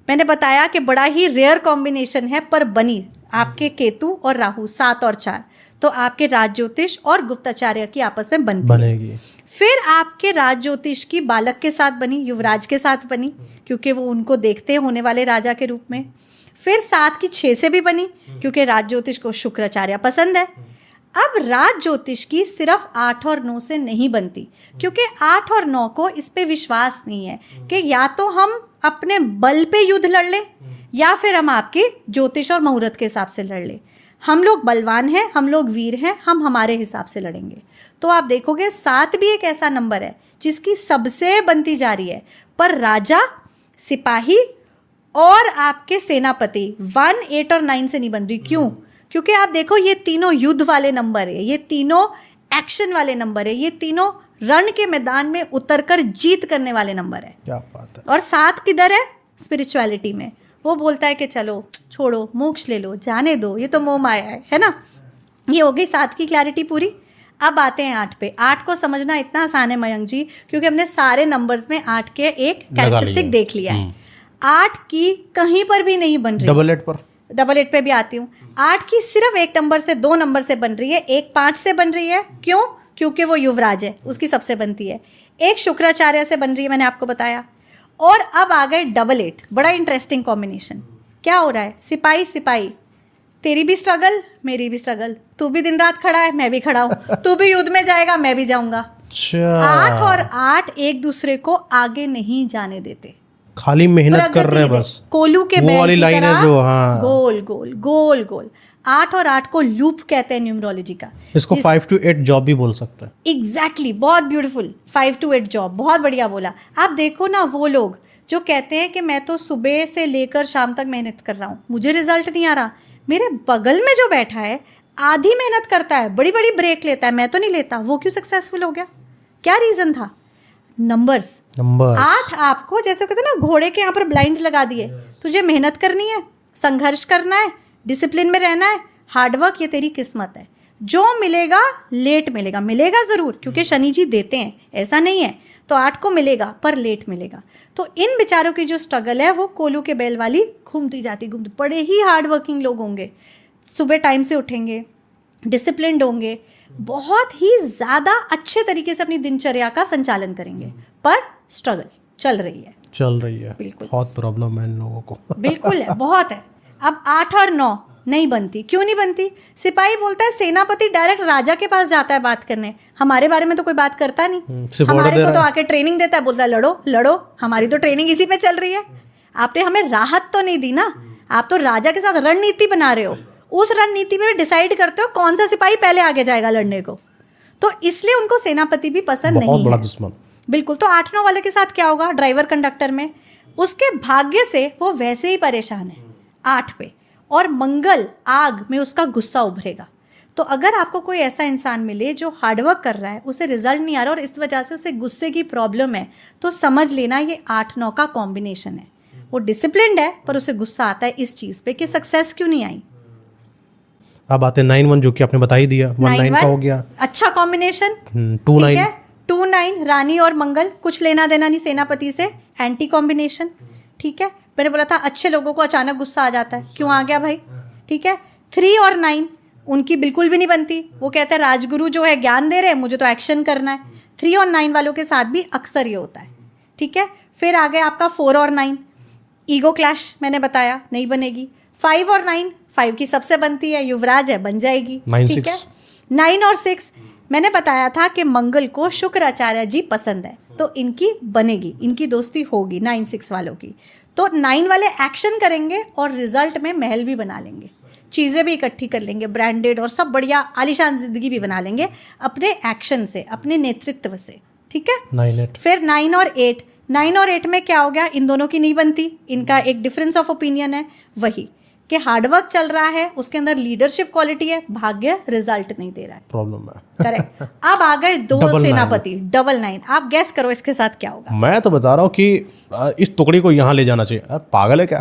मैंने बताया कि बड़ा ही रेयर कॉम्बिनेशन है, पर बनी आपके केतु और राहु। 7 और 4 तो आपके राज ज्योतिष और गुप्ताचार्य की आपस में बनती बनेगी। फिर आपके राज ज्योतिष की बालक के साथ बनी, युवराज के साथ बनी, क्योंकि वो उनको देखते हैं होने वाले राजा के रूप में। फिर 7 की 6 से भी बनी, क्योंकि राज ज्योतिष को शुक्राचार्य पसंद है। अब राज ज्योतिष की सिर्फ 8 और 9 से नहीं बनती, क्योंकि 8 और 9 को इस पे विश्वास नहीं है कि या तो हम अपने बल पे युद्ध लड़ लें, या फिर हम आपके ज्योतिष और मुहूर्त के हिसाब से लड़ लें। हम लोग बलवान हैं, हम लोग वीर हैं, हम हमारे हिसाब से लड़ेंगे। तो आप देखोगे 7 भी एक ऐसा नंबर है जिसकी सबसे बनती जा रही है, पर राजा, सिपाही और आपके सेनापति 1, 8 और 9 से नहीं बन रही। क्यों? क्योंकि आप देखो ये तीनों युद्ध वाले नंबर है, ये तीनों एक्शन वाले नंबर है, ये तीनों रण के मैदान में उतरकर जीत करने वाले नंबर है। क्या बात है। और 7 किधर है? स्पिरिचुअलिटी में। वो बोलता है कि चलो छोड़ो, मोक्ष ले लो, जाने दो, ये तो मोह माया है ना। ये हो गई 7 की क्लैरिटी पूरी। अब आते हैं 8 पे। 8 को समझना इतना आसान है मयंक जी, क्योंकि हमने सारे नंबर्स में 8 के एक कैरेक्टरिस्टिक देख लिया है। 8 की कहीं पर भी नहीं बन रही। डबल 8 पे भी आती हूँ। 8 की सिर्फ 1 नंबर से, 2 नंबर से बन रही है। एक 5 से बन रही है। क्यों? क्योंकि वो युवराज है, उसकी सबसे बनती है। एक शुक्राचार्य से बन रही है, मैंने आपको बताया। और अब आ गए डबल 8। बड़ा इंटरेस्टिंग कॉम्बिनेशन। क्या हो रहा है? सिपाही सिपाही, तेरी भी स्ट्रगल, मेरी भी स्ट्रगल। तू भी दिन रात खड़ा है, मैं भी खड़ा हूँ। तू भी युद्ध में जाएगा, मैं भी जाऊंगा। 8 और 8 एक दूसरे को आगे नहीं जाने देते, खाली मेहनत कर रहे हैं बस। कोलू के वो बैल वाली की लाइन है तरह जो, हाँ, गोल गोल गोल गोल। 8 और 8 को लूप कहते हैं न्यूमरोलॉजी का। इसको 5 to 8 जॉब भी बोल सकते हैं। एग्जैक्टली, बहुत ब्यूटीफुल। 5 to 8 जॉब, बहुत बढ़िया बोला। आप देखो ना, वो लोग जो कहते हैं कि मैं तो सुबह से लेकर शाम तक मेहनत कर रहा हूँ, मुझे रिजल्ट नहीं आ रहा। मेरे बगल में जो बैठा है आधी मेहनत करता है, बड़ी बड़ी ब्रेक लेता है, मैं तो नहीं लेता, वो क्यों सक्सेसफुल हो गया? क्या रीज़न था? नंबर्स। 8 आपको, जैसे कहते हैं ना, घोड़े के यहाँ पर ब्लाइंड्स लगा दिए। तुझे मेहनत करनी है, संघर्ष करना है, डिसिप्लिन में रहना है, हार्डवर्क, ये तेरी किस्मत है। जो मिलेगा लेट मिलेगा, मिलेगा ज़रूर, क्योंकि शनि जी देते हैं, ऐसा नहीं है। तो 8 को मिलेगा, पर लेट मिलेगा। तो इन बेचारों की जो स्ट्रगल है वो कोलू के बैल वाली घूमती जाती घूमती। बड़े ही हार्ड वर्किंग लोग होंगे, सुबह टाइम से उठेंगे, डिसिप्लिन्ड होंगे, बहुत ही ज़्यादा अच्छे तरीके से अपनी दिनचर्या का संचालन करेंगे, पर स्ट्रगल चल रही है। बिल्कुल, बहुत प्रॉब्लम है इन लोगों को। बिल्कुल है, बहुत है। अब 8 और 9 नहीं बनती। क्यों नहीं बनती? सिपाही बोलता है, सेनापति डायरेक्ट राजा के पास जाता है बात करने, हमारे बारे में तो कोई बात करता नहीं। हमारे को तो आके ट्रेनिंग देता है, बोलता है लड़ो लड़ो, हमारी तो ट्रेनिंग इसी पे चल रही है। आपने हमें राहत तो नहीं दी ना, आप तो राजा के साथ रणनीति बना रहे हो। उस रणनीति में डिसाइड करते हो कौन सा सिपाही पहले आगे जाएगा लड़ने को। तो इसलिए उनको सेनापति भी पसंद नहीं है। बहुत बड़ा दुश्मन। बिल्कुल। तो 8-9 वाले के साथ क्या होगा? ड्राइवर कंडक्टर में उसके भाग्य से वो वैसे ही परेशान है 8 पे, और मंगल आग में उसका गुस्सा उभरेगा। तो अगर आपको कोई ऐसा इंसान मिले जो हार्डवर्क कर रहा है, उसे रिजल्ट नहीं आ रहा और इस वजह से उसे गुस्से की प्रॉब्लम है, तो समझ लेना ये 8-9 का कॉम्बिनेशन है। वो डिसिप्लिन्ड है पर उसे गुस्सा आता है इस चीज़ पे कि सक्सेस क्यों नहीं आई। अब आते हैं 9-1 जो कि आपने बता ही दिया, 1-9 का हो गया। अच्छा कॉम्बिनेशन। 2-9 2-9 रानी और मंगल, कुछ लेना देना नहीं सेनापति से, एंटी कॉम्बिनेशन। ठीक है, मैंने बोला था अच्छे लोगों को अचानक गुस्सा आ जाता है, क्यों आ गया भाई। ठीक है, 3 और 9 उनकी बिल्कुल भी नहीं बनती। वो कहते हैं राजगुरु जो है ज्ञान दे रहे हैं, मुझे तो एक्शन करना है। 3 और 9 वालों के साथ भी अक्सर ये होता है। ठीक है, फिर आ गए आपका 4 और 9, ईगो क्लैश मैंने बताया नहीं बनेगी। 5 और 9, 5 की सबसे बनती है, युवराज है, बन जाएगी। 9, ठीक है, 6 9 और 6 मैंने बताया था कि मंगल को शुक्राचार्य जी पसंद है, तो इनकी बनेगी, इनकी दोस्ती होगी 9-6 वालों की। तो 9 वाले एक्शन करेंगे और रिजल्ट में महल भी बना लेंगे, चीज़ें भी इकट्ठी कर लेंगे, ब्रांडेड और सब बढ़िया आलीशान जिंदगी भी बना लेंगे अपने एक्शन से, अपने नेतृत्व से। ठीक है, 9-8 फिर 9 और 8, 9 और 8 में क्या हो गया, इन दोनों की नहीं बनती, इनका एक डिफरेंस ऑफ ओपिनियन है, वही कि हार्डवर्क चल रहा है, उसके अंदर लीडरशिप क्वालिटी है, भाग्य रिजल्ट नहीं दे रहा है। प्रॉब्लम है। करेक्ट। अब आ गए 2 Double 9 सेनापति, 9, आप गैस करो इसके साथ क्या होगा। मैं तो बता रहा हूँ कि इस टुकड़ी को यहाँ ले जाना चाहिए। पागल है क्या?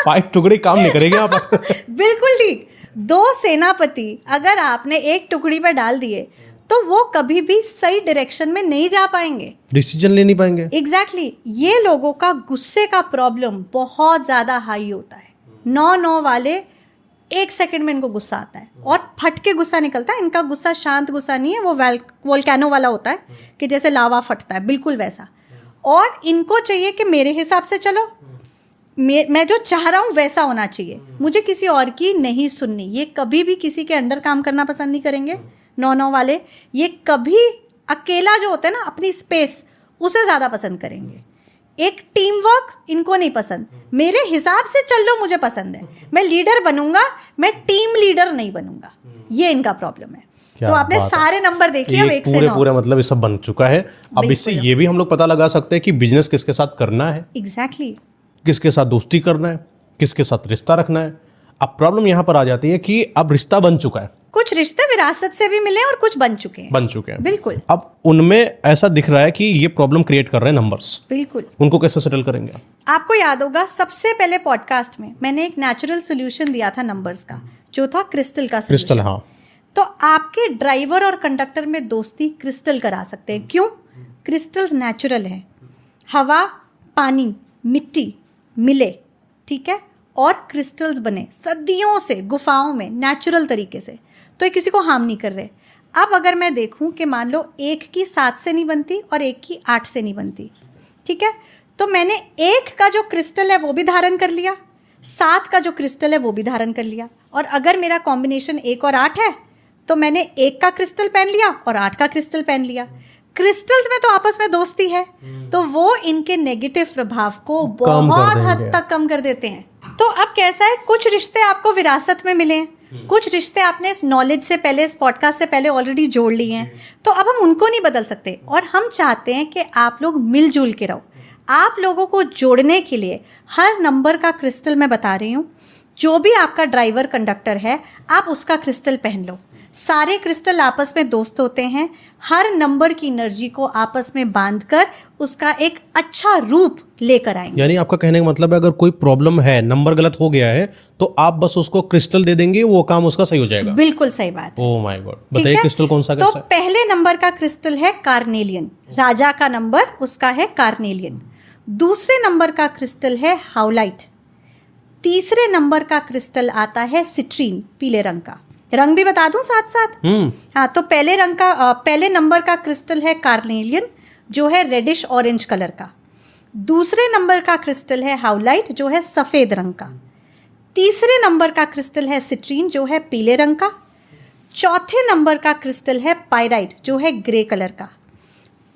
5 टुकड़ी काम नहीं करेगी यहाँ पर। बिल्कुल ठीक। 2 सेनापति अगर आपने एक टुकड़ी पे डाल दिए तो वो कभी भी सही डायरेक्शन में नहीं जा पाएंगे, डिसीजन ले नहीं पाएंगे। एग्जैक्टली ये लोगों का गुस्से का प्रॉब्लम बहुत ज़्यादा हाई होता है। 9-9 वाले 1 सेकंड में इनको गुस्सा आता है और फट के गुस्सा निकलता है। इनका गुस्सा शांत गुस्सा नहीं है, वो वोल्केनो वाला होता है कि जैसे लावा फटता है, बिल्कुल वैसा। और इनको चाहिए कि मेरे हिसाब से चलो, मैं जो चाह रहा हूँ वैसा होना चाहिए, मुझे किसी और की नहीं सुननी। ये कभी भी किसी के अंडर काम करना पसंद नहीं करेंगे 9-9 वाले। ये कभी अकेला जो होता है ना, अपनी स्पेस, उसे ज़्यादा पसंद करेंगे। एक टीम वर्क इनको नहीं पसंद, मेरे हिसाब से चल लो मुझे पसंद है, मैं लीडर बनूंगा, मैं टीम लीडर नहीं बनूंगा, ये इनका प्रॉब्लम है। तो आपने सारे नंबर देखिए, अब 1 से 9 पूरे मतलब ये सब बन चुका है। अब इससे ये भी हम लोग पता लगा सकते हैं कि बिजनेस किसके साथ करना है, एग्जैक्टली किसके साथ दोस्ती करना है, किसके साथ रिश्ता रखना है। अब प्रॉब्लम यहाँ पर आ जाती है कि अब रिश्ता बन चुका है, कुछ रिश्ते विरासत से भी मिले और कुछ बन चुके हैं। बिल्कुल। अब उनमें ऐसा दिख रहा है कि ये प्रॉब्लम क्रिएट कर रहे हैं नंबर्स। बिल्कुल। उनको कैसे सेटल करेंगे? आपको याद होगा सबसे पहले पॉडकास्ट में मैंने एक नेचुरल सोल्यूशन दिया था नंबर्स का, जो था क्रिस्टल का क्रिस्टल, solution। हाँ। तो आपके ड्राइवर और कंडक्टर में दोस्ती क्रिस्टल करा सकते हैं। क्यों? क्रिस्टल्स नेचुरल है, हवा, पानी, मिट्टी मिले, ठीक है, और क्रिस्टल्स बने सदियों से गुफाओं में नेचुरल तरीके से, तो ये किसी को हार्म नहीं कर रहे। अब अगर मैं देखूं कि मान लो एक की 7 से नहीं बनती और एक की 8 से नहीं बनती, ठीक है, तो मैंने एक का जो क्रिस्टल है वो भी धारण कर लिया, 7 का जो क्रिस्टल है वो भी धारण कर लिया। और अगर मेरा कॉम्बिनेशन 1 और 8 है तो मैंने 1 का क्रिस्टल पहन लिया और 8 का क्रिस्टल पहन लिया। क्रिस्टल्स में तो आपस में दोस्ती है, तो वो इनके नेगेटिव प्रभाव को बहुत हद तक कम कर देते हैं। तो अब कैसा है, कुछ रिश्ते आपको विरासत में मिले हैं, कुछ रिश्ते आपने इस नॉलेज से पहले, इस पॉडकास्ट से पहले ऑलरेडी जोड़ लिए हैं, तो अब हम उनको नहीं बदल सकते। और हम चाहते हैं कि आप लोग मिलजुल के रहो। आप लोगों को जोड़ने के लिए हर नंबर का क्रिस्टल मैं बता रही हूँ। जो भी आपका ड्राइवर कंडक्टर है, आप उसका क्रिस्टल पहन लो। सारे क्रिस्टल आपस में दोस्त होते हैं। हर नंबर की एनर्जी को आपस में बांधकर उसका एक अच्छा रूप लेकर आएंगे। यानी आपका कहने का मतलब है, अगर कोई प्रॉब्लम है, नंबर गलत हो गया है, तो आप बस उसको क्रिस्टल दे देंगे, वो काम उसका सही हो जाएगा। बिल्कुल सही बात है। Oh my God. बताइए क्रिस्टल कौन सा? तो पहले नंबर का क्रिस्टल है कार्नेलियन, राजा का नंबर उसका है कार्नेलियन। दूसरे नंबर का क्रिस्टल है हाउलाइट। तीसरे नंबर का क्रिस्टल आता है सिट्रीन, पीले रंग का। रंग भी बता दूं साथ साथ? हाँ, तो पहले नंबर का क्रिस्टल है कार्नेलियन, जो है रेडिश ऑरेंज कलर का। दूसरे नंबर का क्रिस्टल है हाउलाइट, जो है सफ़ेद रंग का। तीसरे नंबर का क्रिस्टल है सिट्रीन, जो है पीले रंग का। चौथे नंबर का क्रिस्टल है पायराइट, जो है ग्रे कलर का।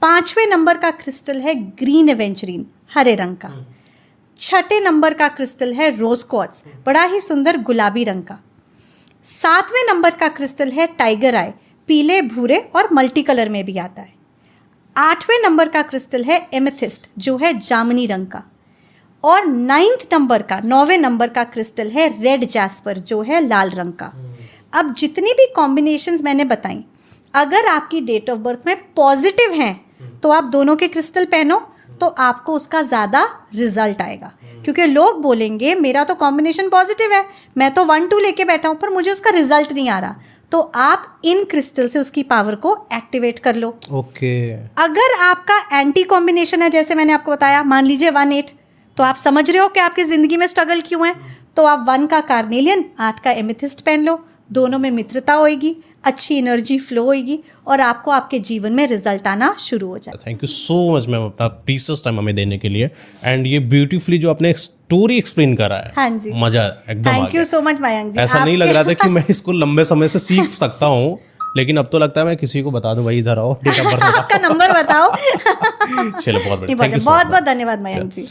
5वें नंबर का क्रिस्टल है ग्रीन एवेंचरीन, हरे रंग का। 6ठे नंबर का क्रिस्टल है रोज क्वार्ट्ज, बड़ा ही सुंदर गुलाबी रंग का। 7वें नंबर का क्रिस्टल है टाइगर आई, पीले, भूरे और मल्टी कलर में भी आता है। 8वें नंबर का क्रिस्टल है एमेथिस्ट, जो है जामुनी रंग का। और 9वें नंबर का क्रिस्टल है रेड जैस्पर, जो है लाल रंग का। अब जितनी भी कॉम्बिनेशंस मैंने बताई, अगर आपकी डेट ऑफ बर्थ में पॉजिटिव हैं तो आप दोनों के क्रिस्टल पहनो, तो आपको उसका ज़्यादा रिजल्ट आएगा। क्योंकि लोग बोलेंगे मेरा तो कॉम्बिनेशन पॉजिटिव है, मैं तो 1 2 लेके बैठा हूँ, पर मुझे उसका रिजल्ट नहीं आ रहा, तो आप इन क्रिस्टल से उसकी पावर को एक्टिवेट कर लो। ओके। अगर आपका एंटी कॉम्बिनेशन है, जैसे मैंने आपको बताया, मान लीजिए 1 8, तो आप समझ रहे हो कि आपकी ज़िंदगी में स्ट्रगल क्यों है, तो आप 1 का कार्नेलियन, 8 का एमेथिस्ट पहन लो, दोनों में मित्रता होएगी, अच्छी एनर्जी फ्लो होएगी और आपको आपके जीवन में रिजल्ट आना शुरू हो जाए। Thank you so much ma'am, अपना प्रीशियस टाइम हमें देने के लिए, एंड ये ब्यूटीफुली जो आपने स्टोरी एक्सप्लेन करा है, हाँ जी, मजा एकदम आ थैंक यू गया। सो मच मयंक जी। ऐसा नहीं लग रहा था कि मैं इसको लंबे समय से सीख सकता हूँ, लेकिन अब तो लगता है मैं किसी को बता दूं, भाई इधर आओ, डेट ऑफ बर्थ आपका नंबर बताओ। चलो बहुत बढ़िया, थैंक यू बहुत बहुत धन्यवाद मयंक जी।